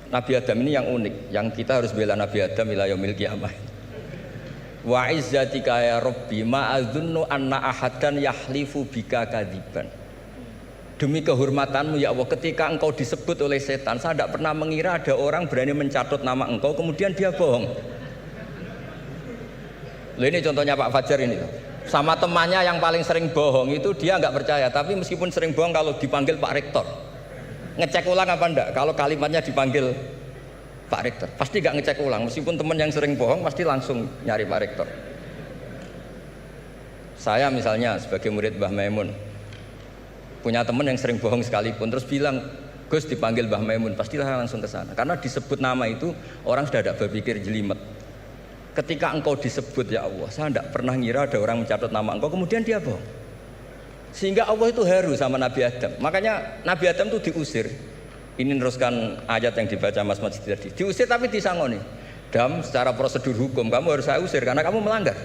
Nabi Adam ini yang unik, yang kita harus bela Nabi Adam ila yaumil qiyamah. Wa izzatika ya Rabbi ma adzunnu anna ahadan yahlifu bika kadziban. Demi kehormatanmu ya Allah, ketika engkau disebut oleh setan, saya tidak pernah mengira ada orang berani mencatut nama engkau kemudian dia bohong. Loh, ini contohnya Pak Fajar ini. Sama temannya yang paling sering bohong itu dia nggak percaya, tapi meskipun sering bohong kalau dipanggil Pak Rektor, ngecek ulang apa enggak? Kalau kalimatnya dipanggil Pak Rektor, pasti nggak ngecek ulang. Meskipun teman yang sering bohong pasti langsung nyari Pak Rektor. Saya misalnya sebagai murid Mbah Maimun, punya teman yang sering bohong sekalipun, terus bilang, Gus dipanggil Mbah Maimun, pastilah langsung ke sana. Karena disebut nama itu orang sudah tidak berpikir jelimet. Ketika engkau disebut ya Allah, saya tidak pernah ngira ada orang mencatat nama engkau, kemudian dia bohong. Sehingga Allah itu haru sama Nabi Adam. Makanya Nabi Adam itu diusir. Ini meneruskan ayat yang dibaca Mas Masjid tadi. Diusir tapi disangoni. Dam, secara prosedur hukum kamu harus saya usir karena kamu melanggar.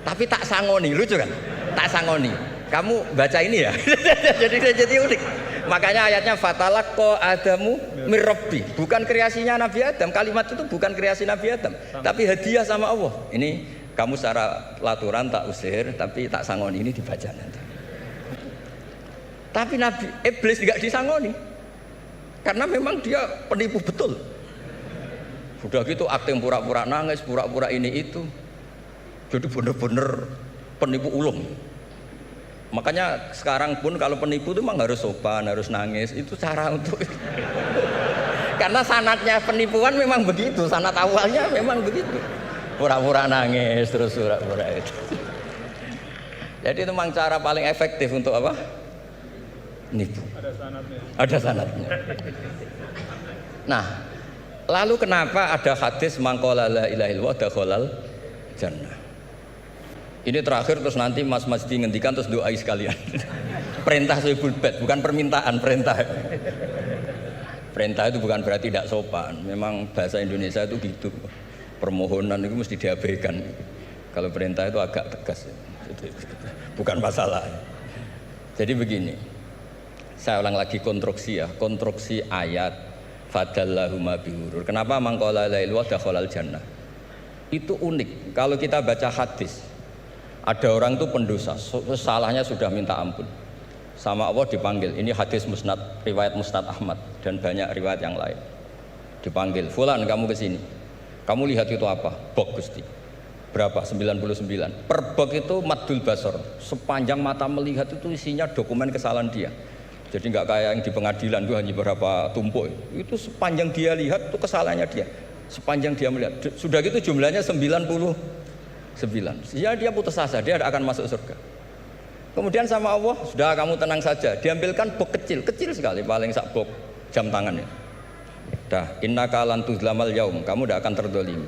Tapi tak sangoni, lucu kan? Tak sangoni. Kamu baca ini ya. jadi unik. Makanya ayatnya fatalaqqa Adamu mir Rabbi. Bukan kreasinya Nabi Adam. Kalimat itu bukan kreasi Nabi Adam, tapi hadiah sama Allah. Ini kamu secara laturan tak usir, tapi tak sangoni, ini dibaca nanti. Tapi Nabi Iblis tidak disangoni. Karena memang dia penipu betul. Udah gitu akting pura-pura nangis, pura-pura ini itu. Jadi bener-bener penipu ulung. Makanya sekarang pun kalau penipu itu memang harus sopan, harus nangis. Itu cara untuk karena sanatnya penipuan memang begitu, sanat awalnya memang begitu. Pura-pura nangis terus pura-pura itu. Jadi itu memang cara paling efektif untuk apa? Nipu. Ada sanatnya. Nah, lalu kenapa ada hadis mangqala la ilaha illallah dakhalal jannah? Ini terakhir terus nanti Mas Masdi ngendikan terus doai sekalian. Perintah Sohibul Bait, bukan permintaan, perintah. Perintah itu bukan berarti tidak sopan. Memang bahasa Indonesia itu gitu. Permohonan itu mesti diabaikan. Kalau perintah itu agak tegas. Bukan masalah. Jadi begini. Saya ulang lagi konstruksi ya, konstruksi ayat fadallahuma bihurur. Kenapa mangqala la ilaha illallah dakhalal jannah? Itu unik. Kalau kita baca hadis, ada orang itu pendosa, salahnya sudah minta ampun. Sama Allah dipanggil. Ini hadis musnad, riwayat Musnad Ahmad dan banyak riwayat yang lain. Dipanggil, "Fulan, kamu ke sini. Kamu lihat itu apa?" "Bok, Gusti." "Berapa?" 99. Per bok itu maddul basar. Sepanjang mata melihat itu isinya dokumen kesalahan dia. Jadi nggak kayak yang di pengadilan itu hanya beberapa tumpuk. Itu sepanjang dia lihat itu kesalahannya dia. Sepanjang dia melihat. Sudah gitu jumlahnya 99. Ya dia putus asa, dia akan masuk surga. Kemudian sama Allah, sudah kamu tenang saja. Diambilkan bok kecil, kecil sekali, paling sak bok jam tangannya. Dah, innaka lan tuzlamal yaum, kamu tidak akan terdolimi.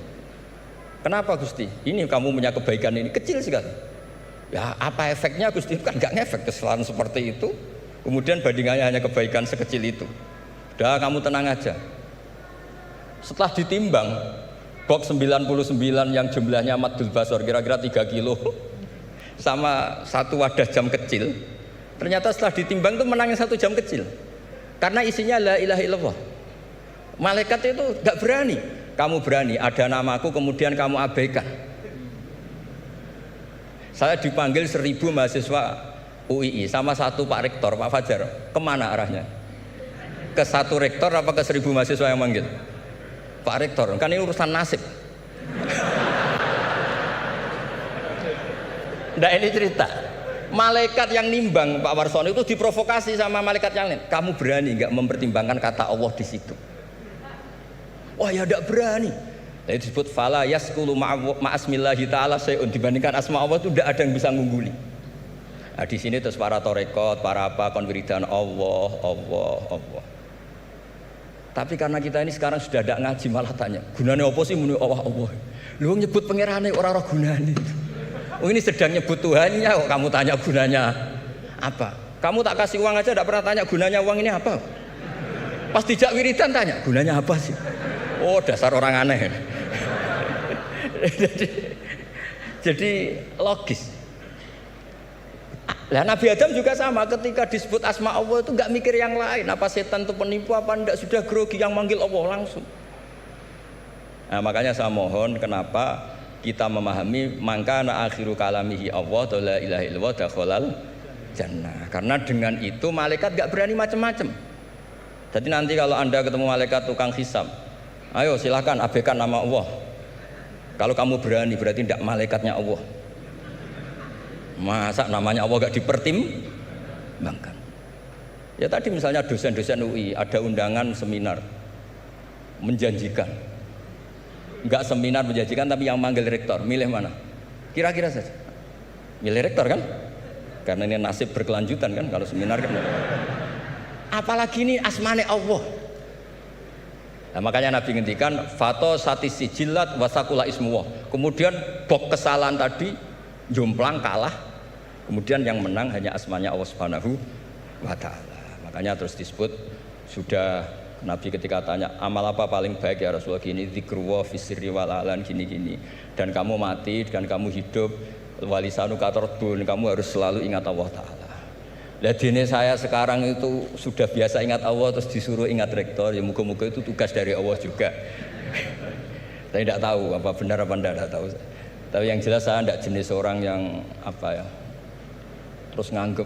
Kenapa Gusti? Ini kamu punya kebaikan ini kecil sekali. Ya apa efeknya Gusti? Kan nggak ngefek kesalahan seperti itu. Kemudian bandingannya hanya kebaikan sekecil itu. Udah kamu tenang aja. Setelah ditimbang, box 99 yang jumlahnya maddul basar kira-kira 3 kilo sama satu wadah jam kecil, ternyata setelah ditimbang itu menangin 1 jam kecil. Karena isinya la ilaha illallah. Malaikat itu gak berani. Kamu berani, ada namaku kemudian kamu abaikan. Saya dipanggil 1000 mahasiswa UII sama satu Pak Rektor, Pak Fajar. Kemana arahnya? Ke satu rektor apa ke 1000 mahasiswa yang manggil? Pak Rektor, kan ini urusan nasib. Nah ini cerita. Malaikat yang nimbang Pak Warsono itu diprovokasi sama malaikat yang lain. Kamu berani nggak mempertimbangkan kata Allah di situ? Wah ya tidak berani. Jadi disebut fala yaskulu ma'asmillahi ta'ala sayun, dibandingkan asma Allah itu tidak ada yang bisa ngungguli. Nah, di sini terus para torekot, para apa konwiridan Allah. Tapi karena kita ini sekarang sudah tidak ngaji malah tanya, gunanya apa sih muni Allah? Lu nyebut pangerane ora gunane. Oh ini sedang nyebut Tuhannya kok kamu tanya gunanya apa? Kamu tak kasih uang aja tidak pernah tanya gunanya uang ini apa? Pas dijak wiridan tanya, gunanya apa sih? Oh dasar orang aneh. jadi logis. Nah, Nabi Adam juga sama, ketika disebut asma Allah itu nggak mikir yang lain, apa setan itu penipu apa enggak, sudah grogi yang manggil Allah langsung. Nah, makanya saya mohon kenapa kita memahami mangkana akhiru kalamihi Allah la ilaha illallah dakhalal jannah. Karena dengan itu malaikat nggak berani macam-macam. Jadi nanti kalau Anda ketemu malaikat tukang hisab, ayo silahkan abaikan nama Allah. Kalau kamu berani berarti tidak malaikatnya Allah. Masa namanya Allah gak dipertimbangkan? Ya tadi misalnya dosen-dosen UI ada undangan seminar menjanjikan, enggak seminar menjanjikan tapi yang manggil rektor, milih mana? Kira-kira saja milih rektor kan? Karena ini nasib berkelanjutan kan kalau seminar kan. Apalagi ini asmane Allah. Nah, makanya Nabi ngendikan fato satis sijilat wasakula ismuwah. Kemudian bok kesalahan tadi jomplang kalah, kemudian yang menang hanya asmanya Allah Subhanahu wa ta'ala. Makanya terus disebut, sudah Nabi ketika tanya amal apa paling baik ya Rasulullah, gini dzikrullah fisirri wal alan gini-gini, dan kamu mati dan kamu hidup walisanu katarbun, kamu harus selalu ingat Allah ta'ala. Lah dene saya sekarang itu sudah biasa ingat Allah terus disuruh ingat rektor, ya muga-muga itu tugas dari Allah juga. Saya tidak tahu apa benar apa tidak tahu. Tapi yang jelas saya tidak jenis orang yang apa ya, terus nganggep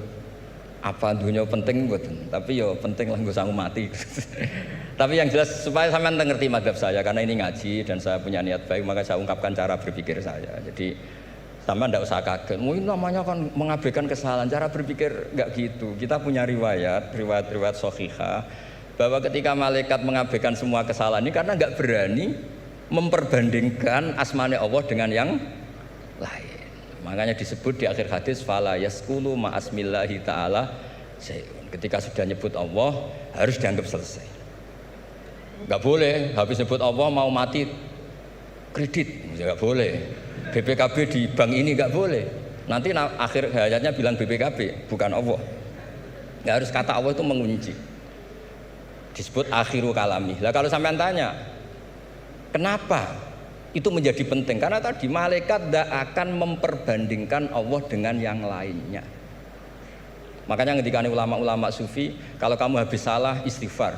Apa dunia penting mboten, tapi yo penting lah nggo sangu mati. Tapi yang jelas supaya sampean ngerti mazhab saya, karena ini ngaji dan saya punya niat baik, maka saya ungkapkan cara berpikir saya. Jadi sampean ndak usah kaget. Mungkin namanya kan mengabaikan kesalahan, cara berpikir enggak gitu. Kita punya riwayat sahihah bahwa ketika malaikat mengabaikan semua kesalahan ini karena enggak berani memperbandingkan asmane Allah dengan yang lain. Makanya disebut di akhir hadis fala yaskulu ma'asmillahi ta'ala syai'un. Ketika sudah nyebut Allah harus dianggap selesai. Enggak boleh habis nyebut Allah mau mati kredit, enggak boleh. BPKB di bank ini enggak boleh. Nanti akhir hayatnya bilang BPKB bukan Allah. Enggak harus kata Allah itu mengunci. Disebut akhiru kalami. Lah kalau sampean tanya, kenapa itu menjadi penting? Karena tadi malaikat tidak akan memperbandingkan Allah dengan yang lainnya. Makanya ketika ulama-ulama sufi, kalau kamu habis salah istighfar,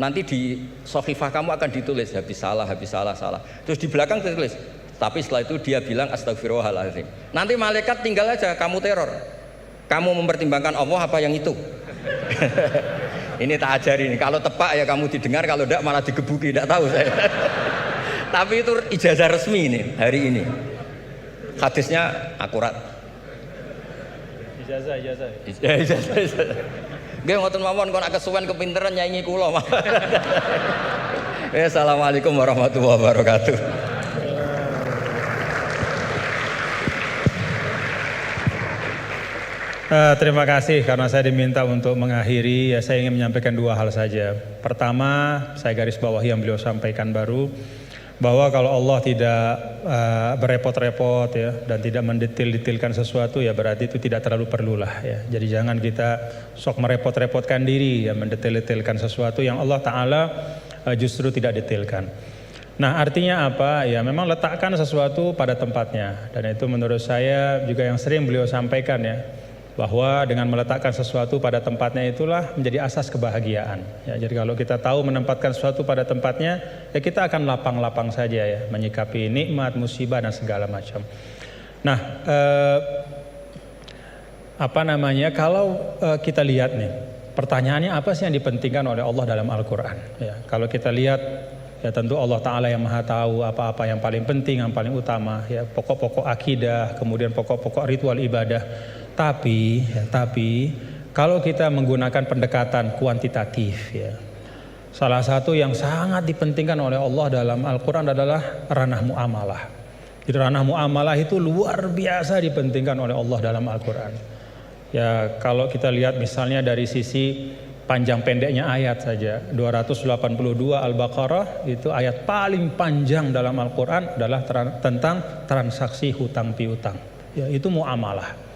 nanti di sohifah kamu akan ditulis habis salah. Terus di belakang ditulis, tapi setelah itu dia bilang astagfirullahaladzim. Nanti malaikat tinggal aja kamu teror. Kamu mempertimbangkan Allah apa yang itu? Ini tak ajarin. Kalau tepak ya kamu didengar, kalau tidak malah digebuki. Tidak tahu saya. Tapi itu ijazah resmi ini hari ini. Hadisnya akurat. Ijazah. Ijazah. Nggih ngoten mawon kok nek kesuwen kepinteran nyanyi kula. Assalamualaikum warahmatullahi wabarakatuh. Terima kasih karena saya diminta untuk mengakhiri. Ya, saya ingin menyampaikan dua hal saja. Pertama, saya garis bawahi yang beliau sampaikan baru, bahwa kalau Allah tidak berepot-repot ya dan tidak mendetil-detilkan sesuatu ya berarti itu tidak terlalu perlulah ya. Jadi jangan kita sok merepot-repotkan diri ya mendetil-detilkan sesuatu yang Allah Ta'ala justru tidak detilkan. Nah artinya apa? Ya memang letakkan sesuatu pada tempatnya, dan itu menurut saya juga yang sering beliau sampaikan ya, bahwa dengan meletakkan sesuatu pada tempatnya itulah menjadi asas kebahagiaan. Ya, jadi kalau kita tahu menempatkan sesuatu pada tempatnya, ya kita akan lapang-lapang saja ya, menyikapi nikmat, musibah dan segala macam. Nah, kalau kita lihat nih, pertanyaannya apa sih yang dipentingkan oleh Allah dalam Al-Quran? Ya, kalau kita lihat, ya tentu Allah Ta'ala yang maha tahu apa-apa yang paling penting, yang paling utama, ya pokok-pokok akidah, kemudian pokok-pokok ritual ibadah. Tapi kalau kita menggunakan pendekatan kuantitatif ya, salah satu yang sangat dipentingkan oleh Allah dalam Al-Quran adalah ranah muamalah. Jadi ranah muamalah itu luar biasa dipentingkan oleh Allah dalam Al-Quran. Ya kalau kita lihat misalnya dari sisi panjang pendeknya ayat saja, 282 Al-Baqarah itu ayat paling panjang dalam Al-Quran adalah tentang transaksi hutang piutang. Ya itu muamalah.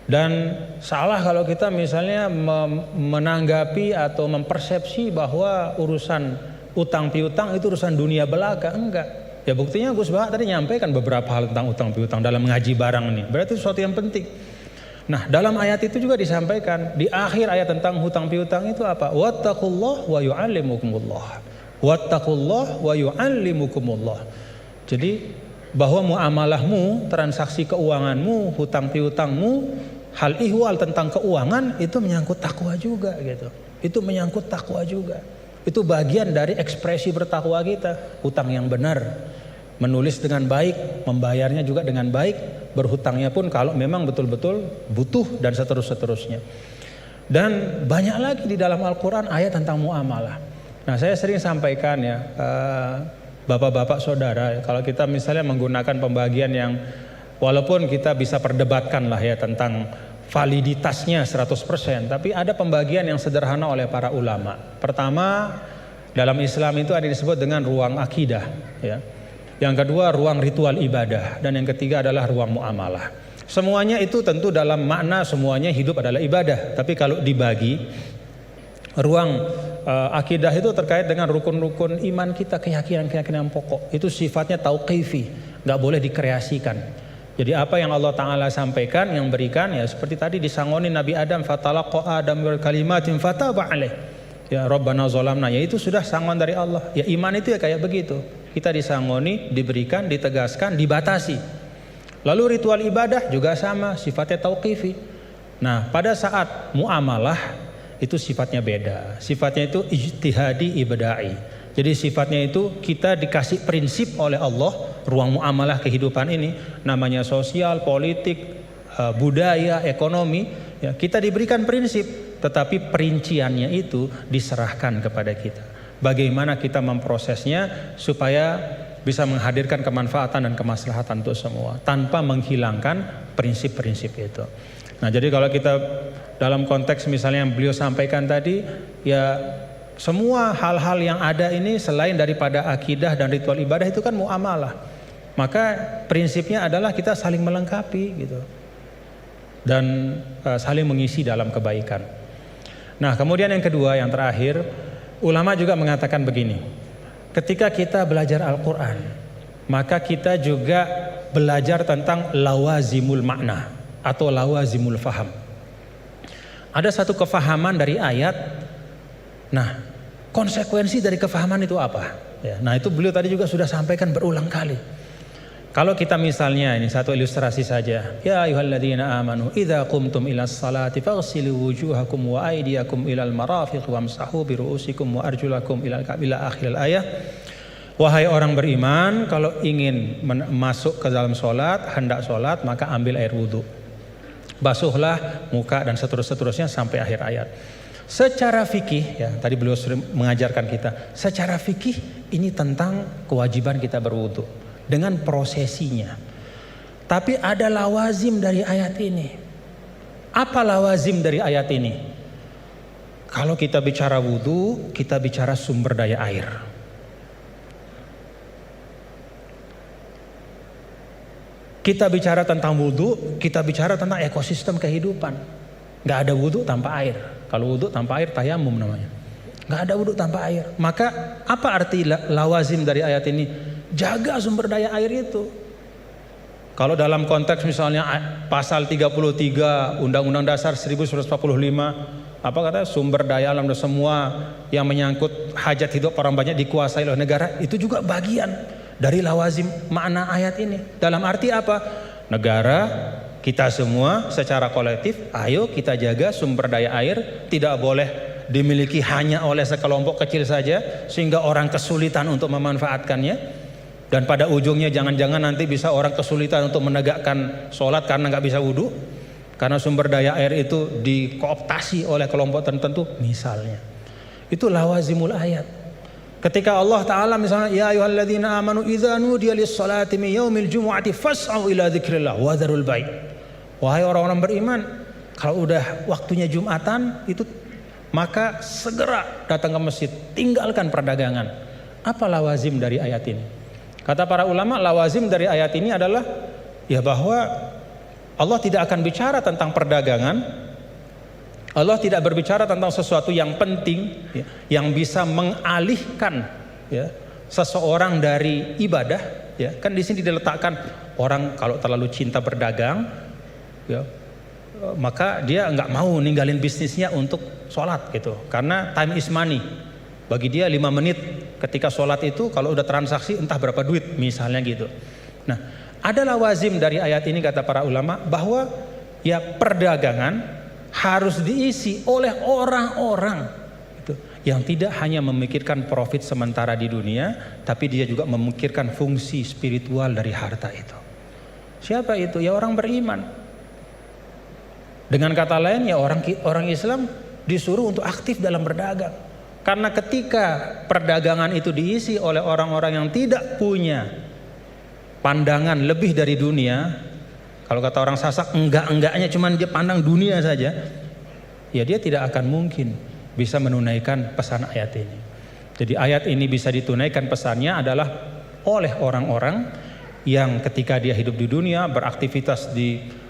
Dan salah kalau kita misalnya menanggapi atau mempersepsi bahwa urusan utang piutang itu urusan dunia belaka. Enggak. Ya buktinya Gus Baha tadi nyampaikan beberapa hal tentang utang piutang dalam mengaji barang ini. Berarti sesuatu yang penting. Nah dalam ayat itu juga disampaikan di akhir ayat tentang hutang piutang itu apa? Wattaqullah wa yu'allimukumullah. Wattaqullah wa yu'allimukumullah. Jadi bahwa muamalahmu, transaksi keuanganmu, hutang piutangmu, hal ihwal tentang keuangan itu menyangkut takwa juga gitu. Itu menyangkut takwa juga. Itu bagian dari ekspresi bertakwa kita. Hutang yang benar, menulis dengan baik, membayarnya juga dengan baik, berhutangnya pun kalau memang betul-betul butuh dan seterusnya. Dan banyak lagi di dalam Al-Quran ayat tentang muamalah. Nah saya sering sampaikan ya, bapak-bapak saudara, kalau kita misalnya menggunakan pembagian yang walaupun kita bisa perdebatkan lah ya tentang validitasnya 100%, tapi ada pembagian yang sederhana oleh para ulama. Pertama, dalam Islam itu ada disebut dengan ruang akidah ya. Yang kedua ruang ritual ibadah, dan yang ketiga adalah ruang muamalah. Semuanya itu tentu dalam makna semuanya hidup adalah ibadah, tapi kalau dibagi ruang akidah itu terkait dengan rukun-rukun iman kita, keyakinan pokok. Itu sifatnya tauqifi, nggak boleh dikreasikan. Jadi apa yang Allah Ta'ala sampaikan, yang berikan ya seperti tadi disangoni Nabi Adam, fatalaqa Adam bil kalimatin fataba alaih. Ya Rabbana zalamna, ya itu sudah sangon dari Allah. Ya iman itu ya kayak begitu. Kita disangoni, diberikan, ditegaskan, dibatasi. Lalu ritual ibadah juga sama, sifatnya tauqifi. Nah, pada saat muamalah itu sifatnya beda. Sifatnya itu ijtihadi ibada'i. Jadi sifatnya itu kita dikasih prinsip oleh Allah, ruang muamalah kehidupan ini, namanya sosial, politik, budaya, ekonomi, ya, kita diberikan prinsip, tetapi perinciannya itu diserahkan kepada kita. Bagaimana kita memprosesnya supaya bisa menghadirkan kemanfaatan dan kemaslahatan untuk semua tanpa menghilangkan prinsip-prinsip itu. Nah, jadi kalau kita dalam konteks misalnya yang beliau sampaikan tadi, ya semua hal-hal yang ada ini selain daripada akidah dan ritual ibadah itu kan muamalah. Maka prinsipnya adalah kita saling melengkapi gitu. Dan saling mengisi dalam kebaikan. Nah, kemudian yang kedua, yang terakhir, ulama juga mengatakan begini. Ketika kita belajar Al-Quran, maka kita juga belajar tentang lawazimul makna atau lawazimul faham. Ada satu kefahaman dari ayat. Nah, konsekuensi dari kefahaman itu apa? Ya, nah, itu beliau tadi juga sudah sampaikan berulang kali. Kalau kita misalnya, ini satu ilustrasi saja. Ya ayyuhalladzina amanu idza qumtum ilas salati faghsilu wujuhakum wa aydiyakum ilal marafiq wamsahu bi ru'usikum wa arjulakum ila akhiril ayah. Wahai orang beriman, kalau ingin masuk ke dalam solat, hendak solat, maka ambil air wudu. Basuhlah muka dan seterusnya sampai akhir ayat. Secara fikih, ya tadi beliau sering mengajarkan kita, secara fikih ini tentang kewajiban kita berwudu dengan prosesinya. Tapi ada lawazim dari ayat ini. Apa lawazim dari ayat ini? Kalau kita bicara wudu, kita bicara sumber daya air. Kita bicara tentang wudu, kita bicara tentang ekosistem kehidupan. Gak ada wudu tanpa air. Kalau wudu tanpa air tayamum namanya. Gak ada wudu tanpa air. Maka apa arti lawazim dari ayat ini? Jaga sumber daya air itu. Kalau dalam konteks misalnya pasal 33 Undang-Undang Dasar 1945, apa kata sumber daya alam dan semua yang menyangkut hajat hidup orang banyak dikuasai oleh negara, itu juga bagian dari lawazim makna ayat ini. Dalam arti apa? Negara, kita semua secara kolektif, ayo kita jaga sumber daya air, tidak boleh dimiliki hanya oleh sekelompok kecil saja sehingga orang kesulitan untuk memanfaatkannya. Dan pada ujungnya jangan-jangan nanti bisa orang kesulitan untuk menegakkan sholat karena nggak bisa wudhu, karena sumber daya air itu dikooptasi oleh kelompok tertentu misalnya. Itu lawazimul ayat. Ketika Allah Ta'ala misalnya, ya ayyuhalladzina amanu idza nudiya lis-salati min yaumil jumu'ati fas'au ila dzikrillah wa dzarul bai'. Wahai orang-orang beriman, kalau udah waktunya Jumatan itu maka segera datang ke masjid, tinggalkan perdagangan. Apa lawazim dari ayat ini? Kata para ulama, lawazim dari ayat ini adalah ya bahwa Allah tidak akan bicara tentang perdagangan. Allah tidak berbicara tentang sesuatu yang penting ya, yang bisa mengalihkan ya, seseorang dari ibadah ya. Kan di sini diletakkan orang kalau terlalu cinta berdagang ya, maka dia nggak mau ninggalin bisnisnya untuk sholat gitu, karena time is money. Bagi dia 5 menit ketika sholat itu kalau udah transaksi entah berapa duit misalnya gitu. Nah, ada lawazim dari ayat ini kata para ulama bahwa ya perdagangan harus diisi oleh orang-orang gitu, yang tidak hanya memikirkan profit sementara di dunia, tapi dia juga memikirkan fungsi spiritual dari harta itu. Siapa itu? Ya orang beriman. Dengan kata lain ya orang Islam disuruh untuk aktif dalam berdagang. Karena ketika perdagangan itu diisi oleh orang-orang yang tidak punya pandangan lebih dari dunia, kalau kata orang Sasak enggak-enggaknya cuman dia pandang dunia saja, ya dia tidak akan mungkin bisa menunaikan pesan ayat ini. Jadi ayat ini bisa ditunaikan pesannya adalah oleh orang-orang yang ketika dia hidup di dunia beraktivitas di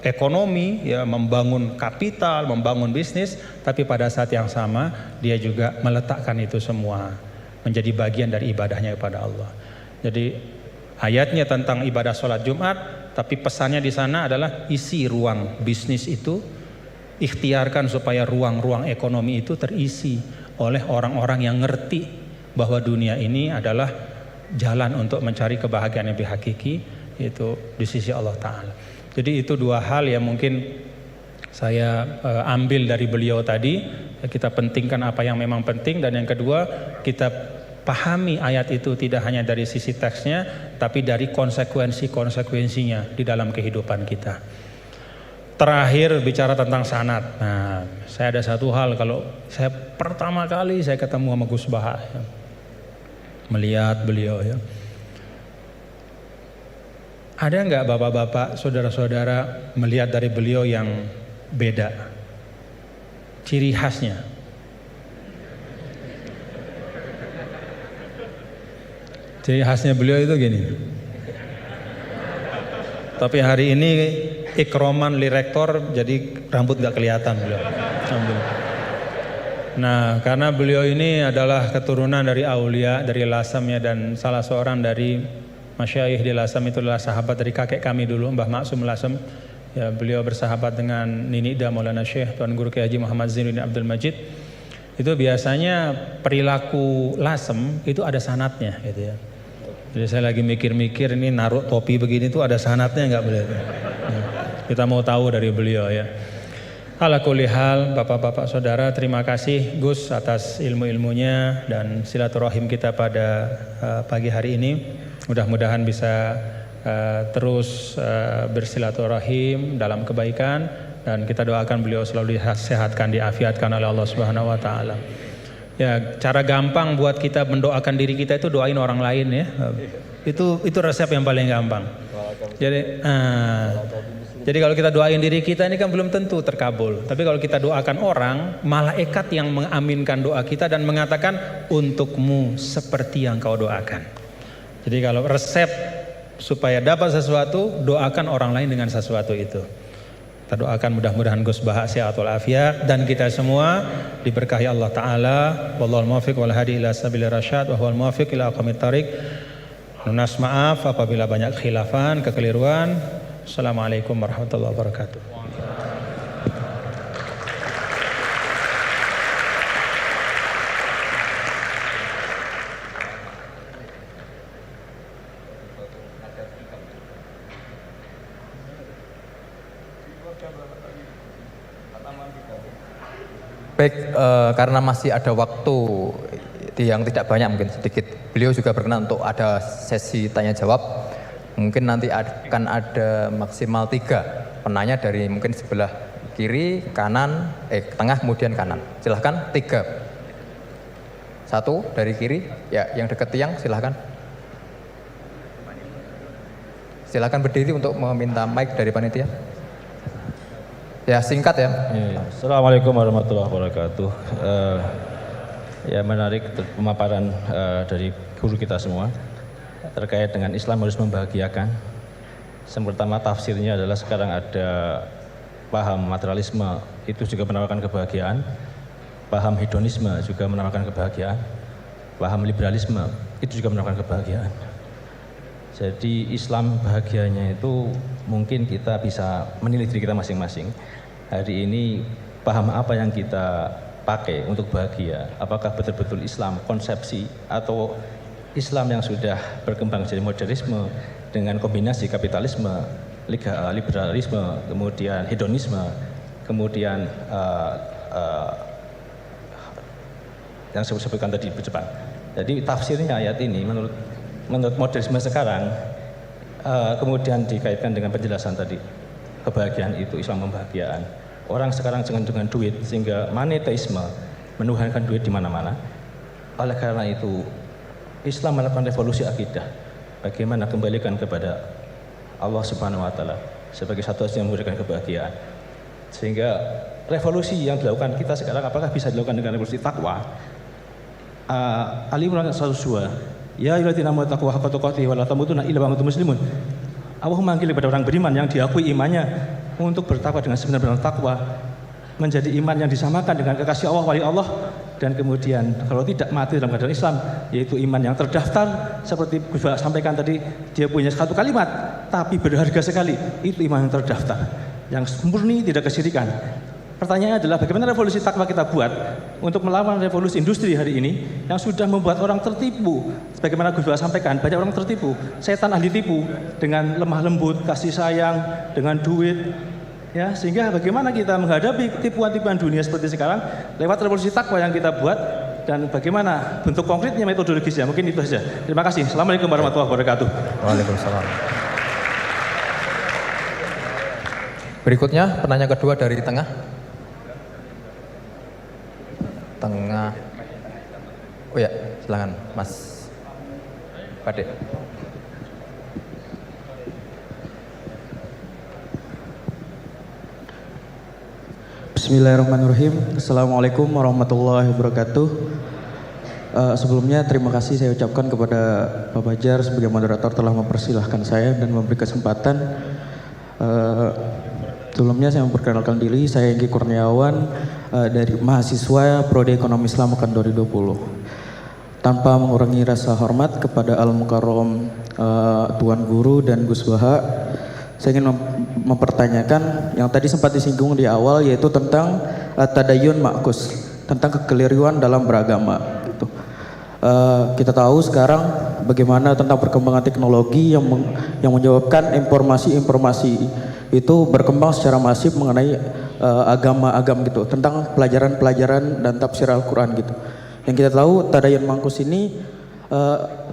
ekonomi ya, membangun kapital, membangun bisnis, tapi pada saat yang sama dia juga meletakkan itu semua menjadi bagian dari ibadahnya kepada Allah. Jadi ayatnya tentang ibadah sholat Jumat, tapi pesannya di sana adalah isi ruang bisnis itu, ikhtiarkan supaya ruang-ruang ekonomi itu terisi oleh orang-orang yang ngerti bahwa dunia ini adalah jalan untuk mencari kebahagiaan yang lebih hakiki, yaitu di sisi Allah Ta'ala. Jadi itu dua hal yang mungkin Saya ambil dari beliau tadi, kita pentingkan apa yang memang penting, dan yang kedua kita pahami ayat itu tidak hanya dari sisi teksnya, tapi dari konsekuensinya di dalam kehidupan kita. Terakhir bicara tentang sanad. Nah, saya ada satu hal, kalau saya pertama kali saya ketemu sama Gus Baha, ya, melihat beliau, ya, ada nggak bapak-bapak, saudara-saudara melihat dari beliau yang beda, ciri khasnya? Ciri khasnya beliau itu gini. Tapi hari ini ikroman li rektor, jadi rambut gak kelihatan beliau. Alhamdulillah. Nah, karena beliau ini adalah keturunan dari aulia, dari Lasem, ya, dan salah seorang dari masyayikh di Lasem itu adalah sahabat dari kakek kami dulu, Mbah Maksum Lasem. Ya, beliau bersahabat dengan Nini Ida Maulana Syekh Tuan Guru Kiai Haji Muhammad Zainuddin Abdul Majid. Itu biasanya perilaku Lasem itu ada sanatnya, gitu ya. Jadi saya lagi mikir-mikir, ini naruh topi begini tuh ada sanatnya nggak boleh? Ya, kita mau tahu dari beliau, ya. Ala kulli hal, bapak-bapak saudara, terima kasih Gus atas ilmu-ilmunya dan silaturahim kita pada pagi hari ini. Mudah-mudahan bisa terus bersilaturahim dalam kebaikan, dan kita doakan beliau selalu disehatkan, diafiatkan oleh Allah Subhanahu wa taala. Ya, cara gampang buat kita mendoakan diri kita itu doain orang lain, ya. Itu resep yang paling gampang. Jadi kalau kita doain diri kita ini kan belum tentu terkabul. Tapi kalau kita doakan orang, malaikat yang mengaminkan doa kita dan mengatakan untukmu seperti yang kau doakan. Jadi kalau resep supaya dapat sesuatu, doakan orang lain dengan sesuatu itu. Kita doakan mudah-mudahan Gus Baha sehat walafiat dan kita semua diberkahi Allah Ta'ala. Wallahul muwaffiq wal hadi ila sabilir rasyad wa huwal muwaffiq ila aqwamit thariq. Lunas maaf apabila banyak khilafan, kekeliruan. Assalamualaikum warahmatullahi wabarakatuh. Baik, karena masih ada waktu yang tidak banyak, mungkin sedikit, beliau juga berkenan untuk ada sesi tanya jawab. Mungkin nanti akan ada maksimal 3 penanya dari mungkin sebelah kiri, kanan, tengah, kemudian kanan. Silahkan 3. 1 dari kiri, ya, yang dekat tiang silahkan. Silahkan berdiri untuk meminta mic dari panitia. Ya, singkat ya. Assalamualaikum warahmatullahi wabarakatuh. Ya, menarik pemaparan dari guru kita semua terkait dengan Islam harus membahagiakan. Yang pertama, tafsirnya adalah sekarang ada paham materialisme itu juga menawarkan kebahagiaan, paham hedonisme juga menawarkan kebahagiaan, paham liberalisme itu juga menawarkan kebahagiaan. Jadi Islam bahagianya itu mungkin kita bisa menilai diri kita masing-masing. Hari ini paham apa yang kita pakai untuk bahagia? Apakah betul-betul Islam konsepsi atau Islam yang sudah berkembang jadi modernisme dengan kombinasi kapitalisme, liberalisme, kemudian hedonisme, kemudian yang saya sebutkan tadi bercepat. Jadi tafsirnya ayat ini menurut modernisme sekarang kemudian dikaitkan dengan penjelasan tadi, kebahagiaan itu Islam membahagiaan. Orang sekarang dengan duit sehingga monetisme menuhankan duit di mana-mana. Oleh karena itu Islam melakukan revolusi akidah. Bagaimana kembalikan kepada Allah Subhanahu wa taala sebagai satu yang memberikan kebahagiaan. Sehingga revolusi yang dilakukan kita sekarang apakah bisa dilakukan dengan revolusi takwa? Ali Imran 102. Ya ayyuhalladzina amanu taqullaha haqqa tuqatih wa la tamutunna illa wa antum muslimun. Allah memanggil kepada orang beriman yang diakui imannya untuk bertakwa dengan sebenar-benar takwa, menjadi iman yang disamakan dengan kekasih Allah, wali Allah, dan kemudian kalau tidak mati dalam keadaan Islam, yaitu iman yang terdaftar seperti Gus Baha sampaikan tadi, dia punya satu kalimat tapi berharga sekali, itu iman yang terdaftar, yang murni tidak kesyirikan. Pertanyaannya adalah bagaimana revolusi takwa kita buat untuk melawan revolusi industri hari ini yang sudah membuat orang tertipu. Sebagaimana Gus Baha sampaikan, banyak orang tertipu. Setan ahli tipu dengan lemah lembut, kasih sayang, dengan duit, Ya, sehingga bagaimana kita menghadapi tipuan-tipuan dunia seperti sekarang lewat revolusi takwa yang kita buat, dan bagaimana bentuk konkretnya, metodologisnya. Mungkin itu saja. Terima kasih. Assalamualaikum warahmatullahi wabarakatuh. Waalaikumsalam. Berikutnya penanya kedua dari tengah. Tengah. Oh ya, silakan Mas Pade. Bismillahirrahmanirrahim. Assalamualaikum warahmatullahi wabarakatuh. Sebelumnya terima kasih saya ucapkan kepada Pak Bajar sebagai moderator telah mempersilahkan saya dan memberi kesempatan. Sebelumnya saya memperkenalkan diri, saya Enggi Kurniawan dari mahasiswa Prodi Ekonomi Islam Angkatan 2020. Tanpa mengurangi rasa hormat kepada Al-Mukarram Tuan Guru dan Gus Baha, saya ingin mempertanyakan yang tadi sempat disinggung di awal, yaitu tentang tadayun ma'kus, tentang kekeliruan dalam beragama. Gitu. Kita tahu sekarang bagaimana tentang perkembangan teknologi yang menyebabkan informasi-informasi itu berkembang secara masif mengenai agama-agama gitu, tentang pelajaran-pelajaran dan tafsir Al-Quran gitu. Yang kita tahu tadayun ma'kus ini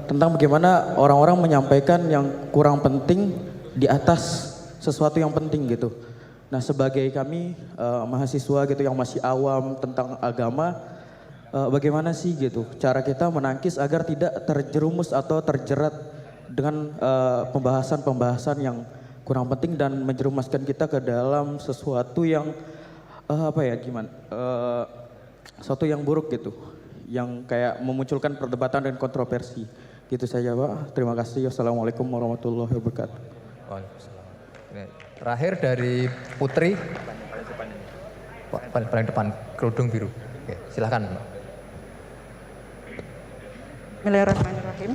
tentang bagaimana orang-orang menyampaikan yang kurang penting di atas sesuatu yang penting gitu. Nah, sebagai kami mahasiswa gitu yang masih awam tentang agama, bagaimana sih gitu cara kita menangkis agar tidak terjerumus atau terjerat dengan pembahasan-pembahasan yang kurang penting dan menjerumuskan kita ke dalam sesuatu yang sesuatu yang buruk gitu, yang kayak memunculkan perdebatan dan kontroversi. Gitu saja, Pak. Terima kasih. Wassalamualaikum warahmatullahi wabarakatuh. Waalaikumsalam. Terakhir dari Putri, paling depan, kerudung biru. Oke, silakan. Bismillahirrahmanirrahim.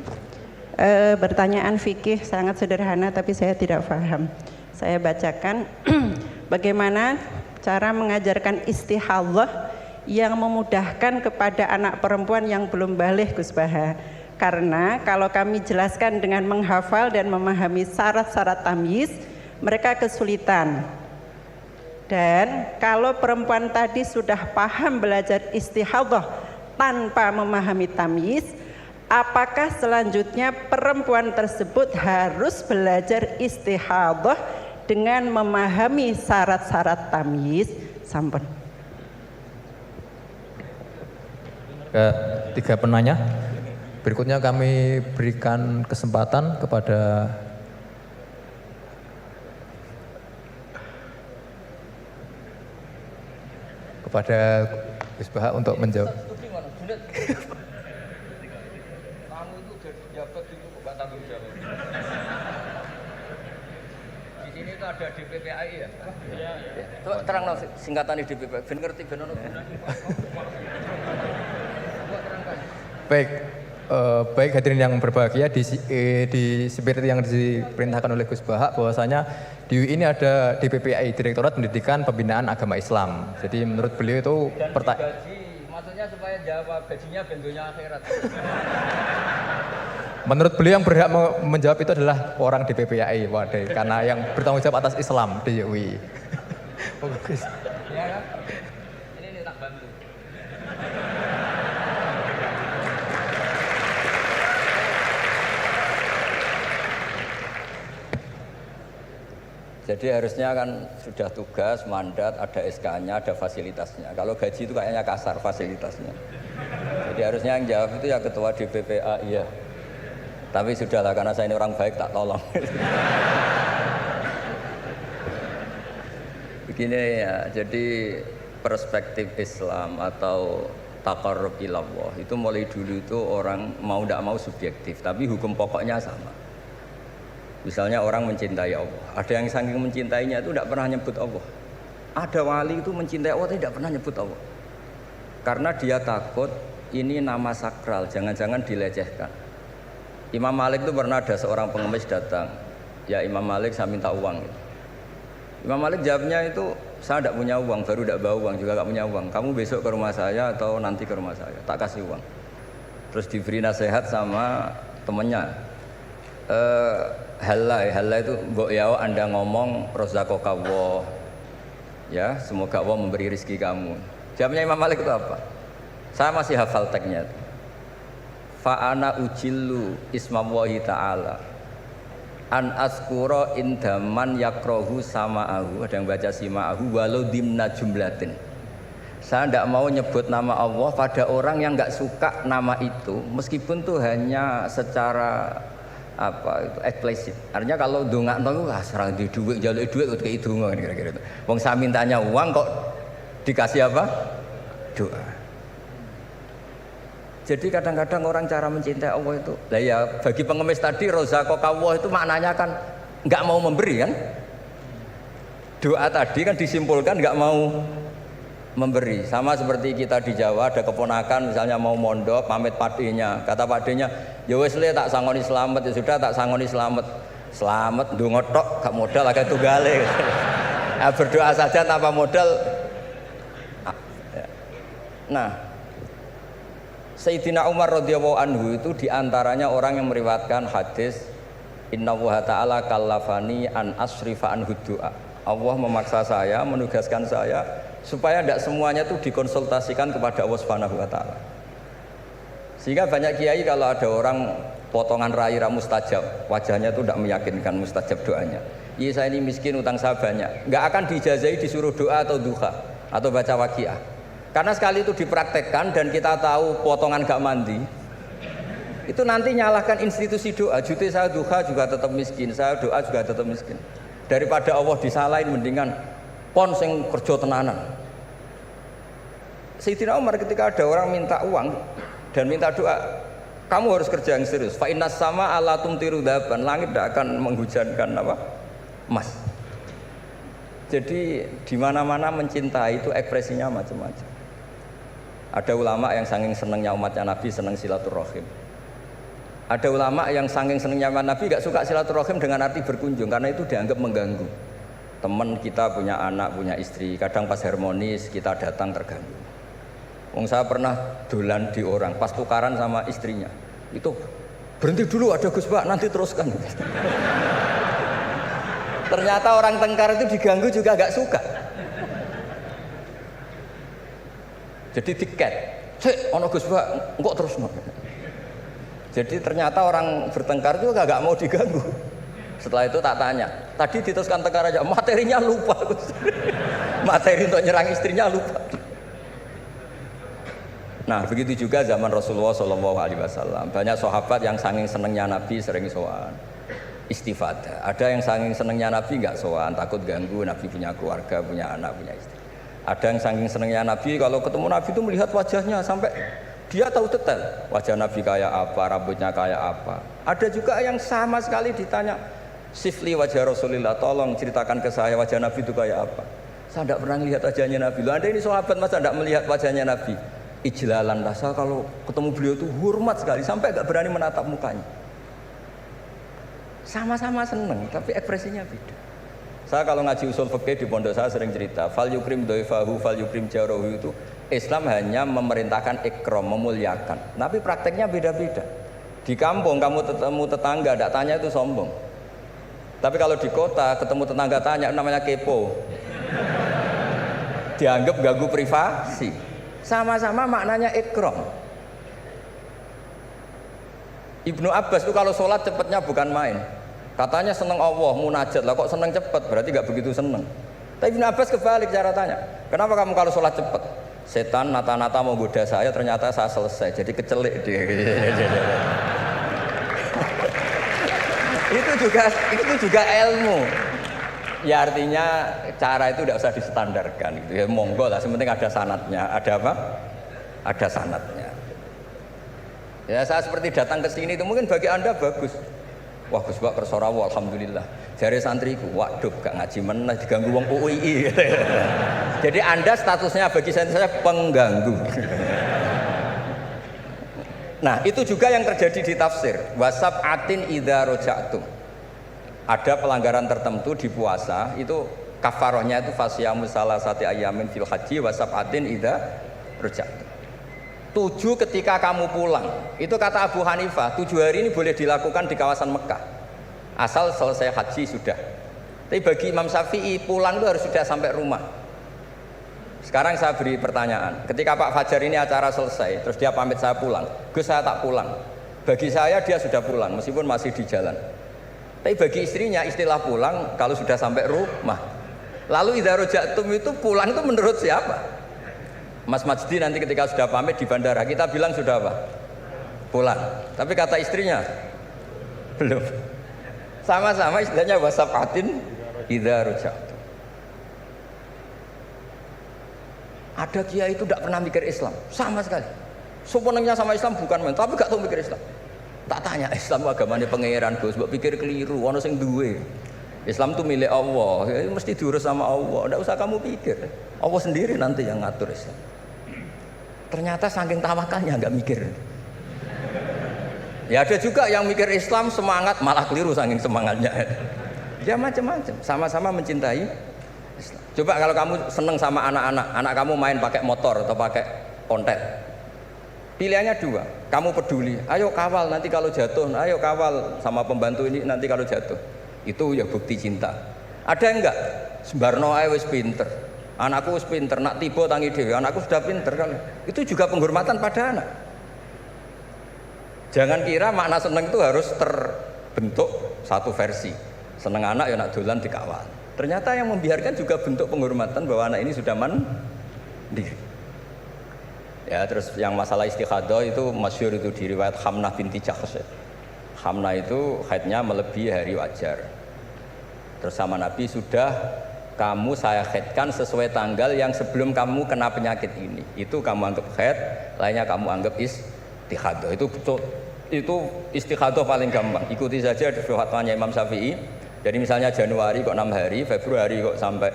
Pertanyaan fikih sangat sederhana tapi saya tidak paham. Saya bacakan bagaimana cara mengajarkan istihadhah yang memudahkan kepada anak perempuan yang belum baligh, Gus Baha. Karena kalau kami jelaskan dengan menghafal dan memahami syarat-syarat tamyiz, mereka kesulitan. Dan kalau perempuan tadi sudah paham belajar istihadhah tanpa memahami tamyiz, apakah selanjutnya perempuan tersebut harus belajar istihadhah dengan memahami syarat-syarat tamyiz? Sampun. Tiga penanya. Berikutnya kami berikan kesempatan kepada Gus Baha untuk menjawab. Kamu itu udah jabat itu kok tanggung jawab. Di sini itu ada DPPAI ya? Iya. Coba terang dong singkatan DPPAI, ben ngerti ben ono. Baik hadirin yang berbahagia, di seperti yang diperintahkan oleh Gus Baha, bahwasanya di UI ini ada DPPAI, Direktorat Pendidikan Pembinaan Agama Islam. Jadi menurut beliau itu gaji, maksudnya supaya jawab gajinya bentuknya akhirat. Menurut beliau yang berhak menjawab itu adalah orang DPPAI, waduh, karena yang bertanggung jawab atas Islam di UI. Bagus. Ya kan? Ini tak bantu. Jadi harusnya kan sudah tugas, mandat, ada SK-nya, ada fasilitasnya. Kalau gaji itu kayaknya kasar fasilitasnya. Jadi harusnya yang jawab itu ya ketua DPPA, iya. Tapi sudahlah karena saya ini orang baik tak tolong. Begini ya, jadi perspektif Islam atau taqarrub ilallah itu mulai dulu itu orang mau tidak mau subjektif, tapi hukum pokoknya sama. Misalnya orang mencintai Allah, ada yang saking mencintainya itu tidak pernah nyebut Allah. Ada wali itu mencintai Allah tidak pernah nyebut Allah, karena dia takut ini nama sakral, jangan-jangan dilecehkan. Imam Malik itu pernah ada seorang pengemis datang, ya Imam Malik saya minta uang. Imam Malik jawabnya itu, saya tidak punya uang, baru tidak bawa uang, juga tidak punya uang. Kamu besok ke rumah saya atau nanti ke rumah saya, tak kasih uang. Terus diberi nasihat sama temannya. Halai itu mbok yao Anda ngomong rozakokallah, Ya, semoga Allah memberi rezeki kamu. Jawabnya Imam Malik itu apa? Saya masih hafal teksnya. Fa'ana ujillu ismallahi ta'ala an askura indaman yakrohu sama'ahu. Ada yang baca sima'ahu walau dimna jumlatin. Saya tidak mau nyebut nama Allah pada orang yang nggak suka nama itu, meskipun tuh hanya secara apa itu eksplisit. Artinya kalau dongak itu serang di duit, jaluk duit kok kayak itu kira-kira itu. Wong saya mintanya uang kok dikasih apa? Doa. Jadi kadang-kadang orang cara mencintai Allah itu, lah ya bagi pengemis tadi rozaqaka Allah itu maknanya kan nggak mau memberi kan? Doa tadi kan disimpulkan nggak mau memberi. Sama seperti kita di Jawa ada keponakan misalnya mau mondok pamit padenya, kata padenya ya wis le tak sangoni selamat, ya sudah tak sangoni selamat. Selamat ndonga tok gak modal agak tunggale. Nah, berdoa saja tanpa modal. Nah, Sayyidina Umar radhiyallahu anhu itu diantaranya orang yang meriwayatkan hadis Innallaha ta'ala kallafani an asrifa anhu du'a. Allah memaksa saya, menugaskan saya supaya tidak semuanya itu dikonsultasikan kepada Allah Subhanahu wa taala. Sehingga banyak kiai kalau ada orang potongan rai mustajab, wajahnya itu tidak meyakinkan mustajab doanya. Iya saya ini miskin, utang saya banyak. Nggak akan dijazahi disuruh doa atau duha atau baca waqiah. Karena sekali itu dipraktekkan dan kita tahu potongan gak mandi, itu nanti nyalahkan institusi doa. Jute saya duha juga tetap miskin, saya doa juga tetap miskin. Daripada Allah disalahin mendingan pon sing kerja tenanan. Sayyidina Umar ketika ada orang minta uang dan minta doa, kamu harus kerja yang serius. Fa innas sama ala tumtiru daban, langit tidak akan menghujankan apa? Emas. Jadi di mana-mana mencintai itu ekspresinya macam-macam. Ada ulama yang saking senangnya umatnya Nabi senang silaturahim. Ada ulama yang saking senangnya umat Nabi gak suka silaturahim dengan arti berkunjung karena itu dianggap mengganggu. Teman kita punya anak, punya istri, kadang pas harmonis kita datang terganggu. Wong saya pernah dolan di orang, pas tukaran sama istrinya, itu berhenti dulu ada Gus Pak, nanti teruskan. Ternyata orang tengkar itu diganggu juga gak suka. Jadi tiket, cek, ono Gus Pak, kok terus no. Jadi ternyata orang bertengkar juga gak mau diganggu. Setelah itu tak tanya, tadi diteruskan tengkar aja, materinya lupa Gus. Materi untuk nyerang istrinya lupa. Nah begitu juga zaman Rasulullah SAW. Banyak sahabat yang saking senengnya Nabi sering sowan istifadah. Ada yang saking senengnya Nabi nggak sowan, takut ganggu. Nabi punya keluarga, punya anak, punya istri. Ada yang saking senengnya Nabi kalau ketemu Nabi itu melihat wajahnya sampai dia tahu detail wajah Nabi kayak apa, rambutnya kayak apa. Ada juga yang sama sekali ditanya, sifli wajah Rasulullah, tolong ceritakan ke saya wajah Nabi itu kayak apa. Saya tidak pernah melihat wajahnya Nabi. Loh, Anda ini sahabat masa tidak melihat wajahnya Nabi? Ijlalan lah, saya kalau ketemu beliau itu hormat sekali sampai gak berani menatap mukanya. Sama-sama seneng tapi ekspresinya beda. Saya kalau ngaji usul fikih di pondok saya sering cerita fal yukrim dhaifahu fal yukrim jarahu, itu Islam hanya memerintahkan ikram, memuliakan, tapi prakteknya beda-beda. Di kampung kamu ketemu tetangga tidak tanya itu sombong, tapi kalau di kota ketemu tetangga tanya namanya kepo, dianggap ganggu privasi. Sama-sama maknanya ikram. Ibnu Abbas itu kalau sholat cepatnya bukan main. Katanya seneng Allah, munajat lah, kok seneng cepat, berarti gak begitu seneng. Tapi Ibnu Abbas kebalik cara tanya, kenapa kamu kalau sholat cepat? Setan nata-nata mau goda saya, ternyata saya selesai, jadi kecelik dia. itu juga ilmu. Ya artinya cara itu tidak usah distandarkan gitu ya, monggo lah, sepenting ada sanadnya. Ada apa? Ada sanadnya. Ya saya seperti datang ke sini itu mungkin bagi Anda bagus. Wah Gus Pak kersorawo alhamdulillah. Jari santriku, waduh gak ngaji meneh diganggu wong UII. Jadi Anda statusnya bagi saya pengganggu. Nah, itu juga yang terjadi di tafsir. Wasab atin idza roja'tum. Ada pelanggaran tertentu di puasa itu kafarohnya itu fasyamu salasati ayamin fil haji wasabatin idza roja'tum. 7 ketika kamu pulang. Itu kata Abu Hanifah, 7 hari ini boleh dilakukan di kawasan Mekah. Asal selesai haji sudah. Tapi bagi Imam Syafi'i pulang itu harus sudah sampai rumah. Sekarang saya beri pertanyaan, ketika Pak Fajar ini acara selesai, terus dia pamit saya pulang, Gus saya tak pulang. Bagi saya dia sudah pulang, meskipun masih di jalan. Tapi bagi istrinya, istilah pulang kalau sudah sampai rumah. Lalu idza raja'tum itu pulang itu menurut siapa? Mas Majdi nanti ketika sudah pamit di bandara, kita bilang sudah apa? Pulang. Tapi kata istrinya, belum. Sama-sama istilahnya wasafatin idza raja'tum. Ada kiai itu tidak pernah mikir Islam sama sekali. Sebenarnya sama Islam bukan main, tapi gak tahu mikir Islam. Tak tanya Islam agamanya pangeran Gus, mbok pikir keliru, ono sing duwe. Islam itu milik Allah, ya, mesti diurus sama Allah. Tidak usah kamu pikir, Allah sendiri nanti yang ngatur Islam. Ternyata saking tawakalnya nggak mikir. Ya ada juga yang mikir Islam semangat malah keliru saking semangatnya. Ya macam-macam, sama-sama mencintai Islam. Coba kalau kamu seneng sama anak-anak, anak kamu main pakai motor atau pakai ontet. Pilihannya dua, kamu peduli, ayo kawal nanti kalau jatuh, ayo kawal sama pembantu ini nanti kalau jatuh. Itu ya bukti cinta. Ada enggak? Sembarno ae wis pinter. Anakku wis pinter, nak tiba tangi dhewe, anakku sudah pinter kan. Itu juga penghormatan pada anak. Jangan kira makna seneng itu harus terbentuk satu versi. Seneng anak ya nak dolan dikawal. Ternyata yang membiarkan juga bentuk penghormatan bahwa anak ini sudah mandiri. Ya, terus yang masalah istikhadah itu masyhur itu di riwayat Hamnah binti Jahsh. Hamnah itu haidnya melebihi hari wajar. Terus sama Nabi, sudah kamu saya haidkan sesuai tanggal yang sebelum kamu kena penyakit ini. Itu kamu anggap haid, lainnya kamu anggap istikhadah. Itu istikhadah paling gampang. Ikuti saja fatwanya Imam Syafi'i. Jadi misalnya Januari kok 6 hari, Februari kok sampai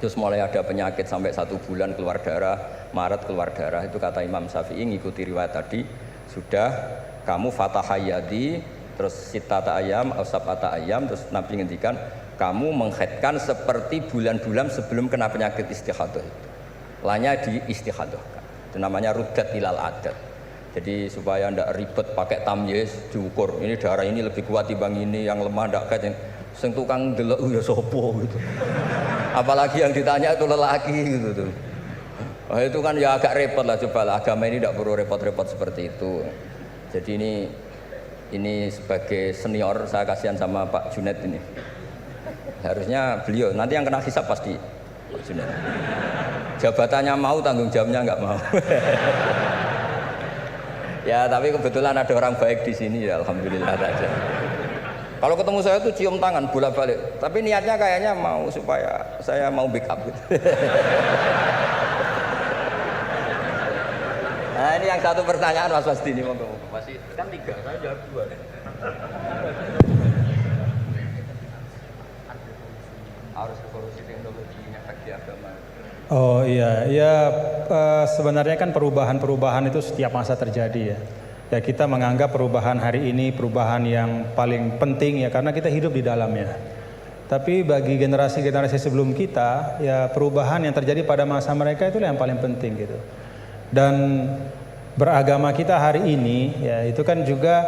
terus mulai ada penyakit sampai 1 bulan keluar darah, Maret keluar darah, itu kata Imam Syafi'i ngikuti riwayat tadi, sudah kamu fatahayadi terus sitata ayam atau sabata ayam, terus Nabi ngendikan kamu menghaidkan seperti bulan-bulan sebelum kena penyakit istikhadah itu. Lainnya di istikhadah. Itu namanya rudat ilal adat. Jadi supaya ndak ribet pakai tamyiz diukur. Ini darah ini lebih kuat dibanding ini, yang lemah ndak kayak sing tukang delok ya sapa gitu. Apalagi yang ditanya itu lelaki gitu tuh. Oh, itu kan ya agak repot lah, coba lah agama ini tidak perlu repot-repot seperti itu. Jadi ini sebagai senior saya kasihan sama Pak Junaid ini. Harusnya beliau nanti yang kena hisab pasti Pak Junaid. Jabatannya mau, tanggung jawabnya nggak mau. Ya tapi kebetulan ada orang baik di sini ya, alhamdulillah saja. Kalau ketemu saya tuh cium tangan bolak-balik, tapi niatnya kayaknya mau supaya saya mau backup gitu. Nah ini yang satu pertanyaan Mas Wasdi ini, masih kan 3, saya jawab 2 deh. Harus revolusi teknologi efek di agama. Oh iya, ya sebenarnya kan perubahan-perubahan itu setiap masa terjadi ya. Ya kita menganggap perubahan hari ini perubahan yang paling penting ya karena kita hidup di dalamnya. Tapi bagi generasi-generasi sebelum kita ya perubahan yang terjadi pada masa mereka itulah yang paling penting gitu. Dan beragama kita hari ini ya itu kan juga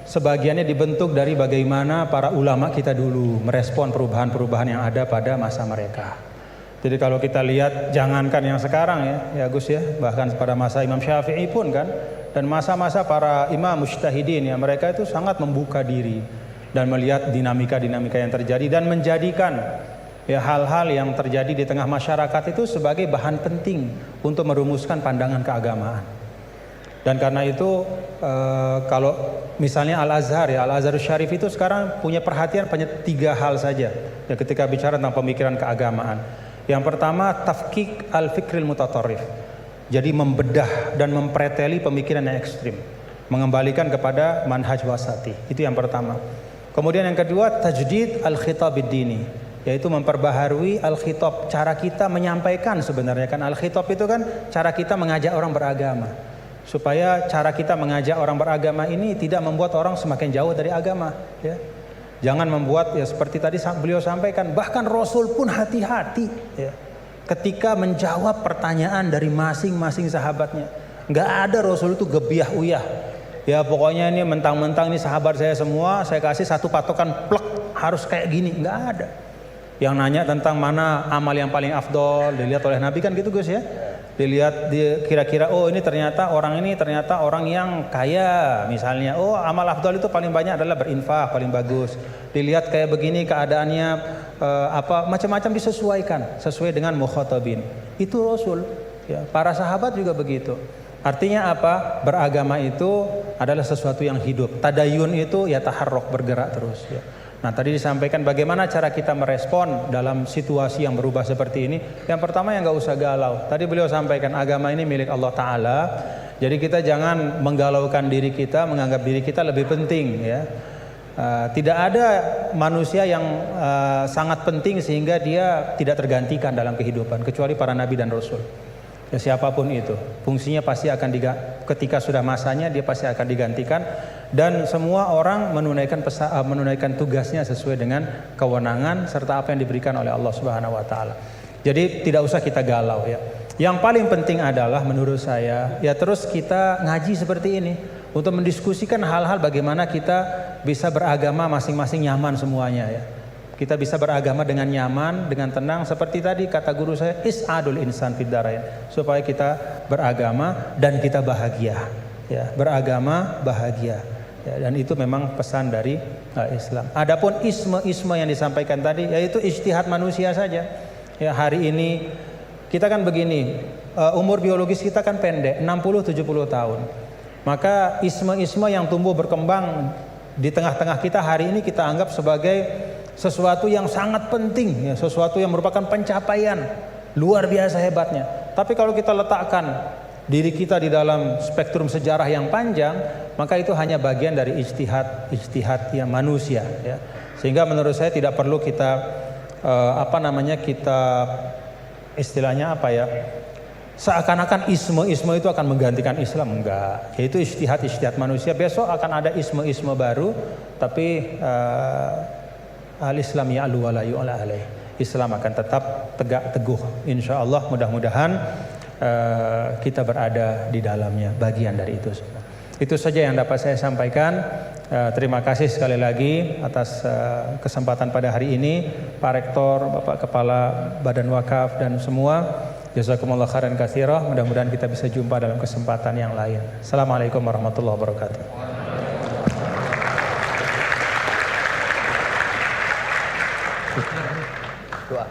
sebagiannya dibentuk dari bagaimana para ulama kita dulu merespon perubahan-perubahan yang ada pada masa mereka. Jadi kalau kita lihat jangankan yang sekarang ya Gus ya, bahkan pada masa Imam Syafi'i pun kan, dan masa-masa para imam mujtahidin ya mereka itu sangat membuka diri dan melihat dinamika-dinamika yang terjadi dan menjadikan ya hal-hal yang terjadi di tengah masyarakat itu sebagai bahan penting untuk merumuskan pandangan keagamaan. Dan karena itu kalau misalnya Al-Azhar ya, Al-Azhar Syarif itu sekarang punya perhatian pada 3 hal saja ya ketika bicara tentang pemikiran keagamaan. Yang pertama tafkik al-fikril mutatarrif. Jadi membedah dan mempreteli pemikiran yang ekstrim, mengembalikan kepada manhaj wasati. Itu yang pertama. Kemudian yang kedua tajdid al-khitab ad-dini, yaitu memperbaharui al-khitab, cara kita menyampaikan sebenarnya kan al-khitab itu kan cara kita mengajak orang beragama. Supaya cara kita mengajak orang beragama ini tidak membuat orang semakin jauh dari agama ya. Jangan membuat ya seperti tadi beliau sampaikan, bahkan Rasul pun hati-hati ya, ketika menjawab pertanyaan dari masing-masing sahabatnya. Nggak ada Rasul itu gebiah uyah. Ya pokoknya ini mentang-mentang ini sahabat saya semua, saya kasih satu patokan plek harus kayak gini, nggak ada. yang nanya tentang mana amal yang paling afdol dilihat oleh Nabi kan gitu Gus ya. Dilihat kira-kira oh ini ternyata orang yang kaya misalnya. Oh amal afdol itu paling banyak adalah berinfak, paling bagus. Dilihat kayak begini keadaannya macam-macam disesuaikan sesuai dengan mukhatabin. Itu Rasul ya. Para sahabat juga begitu. Artinya apa? Beragama itu adalah sesuatu yang hidup. Tadayun itu ya taharruk, bergerak terus ya. Nah tadi disampaikan bagaimana cara kita merespon dalam situasi yang berubah seperti ini. Yang pertama yang nggak usah galau. Tadi beliau sampaikan agama ini milik Allah Ta'ala. Jadi kita jangan menggalaukan diri kita, menganggap diri kita lebih penting ya. Tidak ada manusia yang sangat penting sehingga dia tidak tergantikan dalam kehidupan kecuali para nabi dan rasul. Ya, siapapun itu, fungsinya pasti akan ketika sudah masanya dia pasti akan digantikan dan semua orang menunaikan tugasnya sesuai dengan kewenangan serta apa yang diberikan oleh Allah Subhanahu wa taala. Jadi tidak usah kita galau ya. Yang paling penting adalah menurut saya ya terus kita ngaji seperti ini untuk mendiskusikan hal-hal bagaimana kita bisa beragama masing-masing nyaman semuanya ya. Kita bisa beragama dengan nyaman, dengan tenang seperti tadi kata guru saya is'adul insan fid darain, supaya kita beragama dan kita bahagia ya, beragama bahagia ya, dan itu memang pesan dari Islam. Adapun isme yang disampaikan tadi yaitu ijtihad manusia saja ya. Hari ini kita kan begini, umur biologis kita kan pendek 60-70 tahun, maka isme yang tumbuh berkembang di tengah-tengah kita hari ini kita anggap sebagai sesuatu yang sangat penting ya, sesuatu yang merupakan pencapaian luar biasa hebatnya. Tapi kalau kita letakkan diri kita di dalam spektrum sejarah yang panjang, maka itu hanya bagian dari ijtihad yang manusia ya. Sehingga menurut saya tidak perlu kita kita istilahnya apa ya, seakan-akan isme itu akan menggantikan Islam. Enggak, yaitu ijtihad manusia. Besok akan ada isme baru, tapi al-Islam ya'lu wa la yu'la alaih. Islam akan tetap tegak teguh insyaallah. Mudah-mudahan kita berada di dalamnya, bagian dari itu. Itu saja yang dapat saya sampaikan. Terima kasih sekali lagi atas kesempatan pada hari ini Pak Rektor, Bapak Kepala Badan Wakaf dan semua. Jazakumullah khairan katsira. Mudah-mudahan kita bisa jumpa dalam kesempatan yang lain. Assalamualaikum warahmatullahi wabarakatuh. Doa.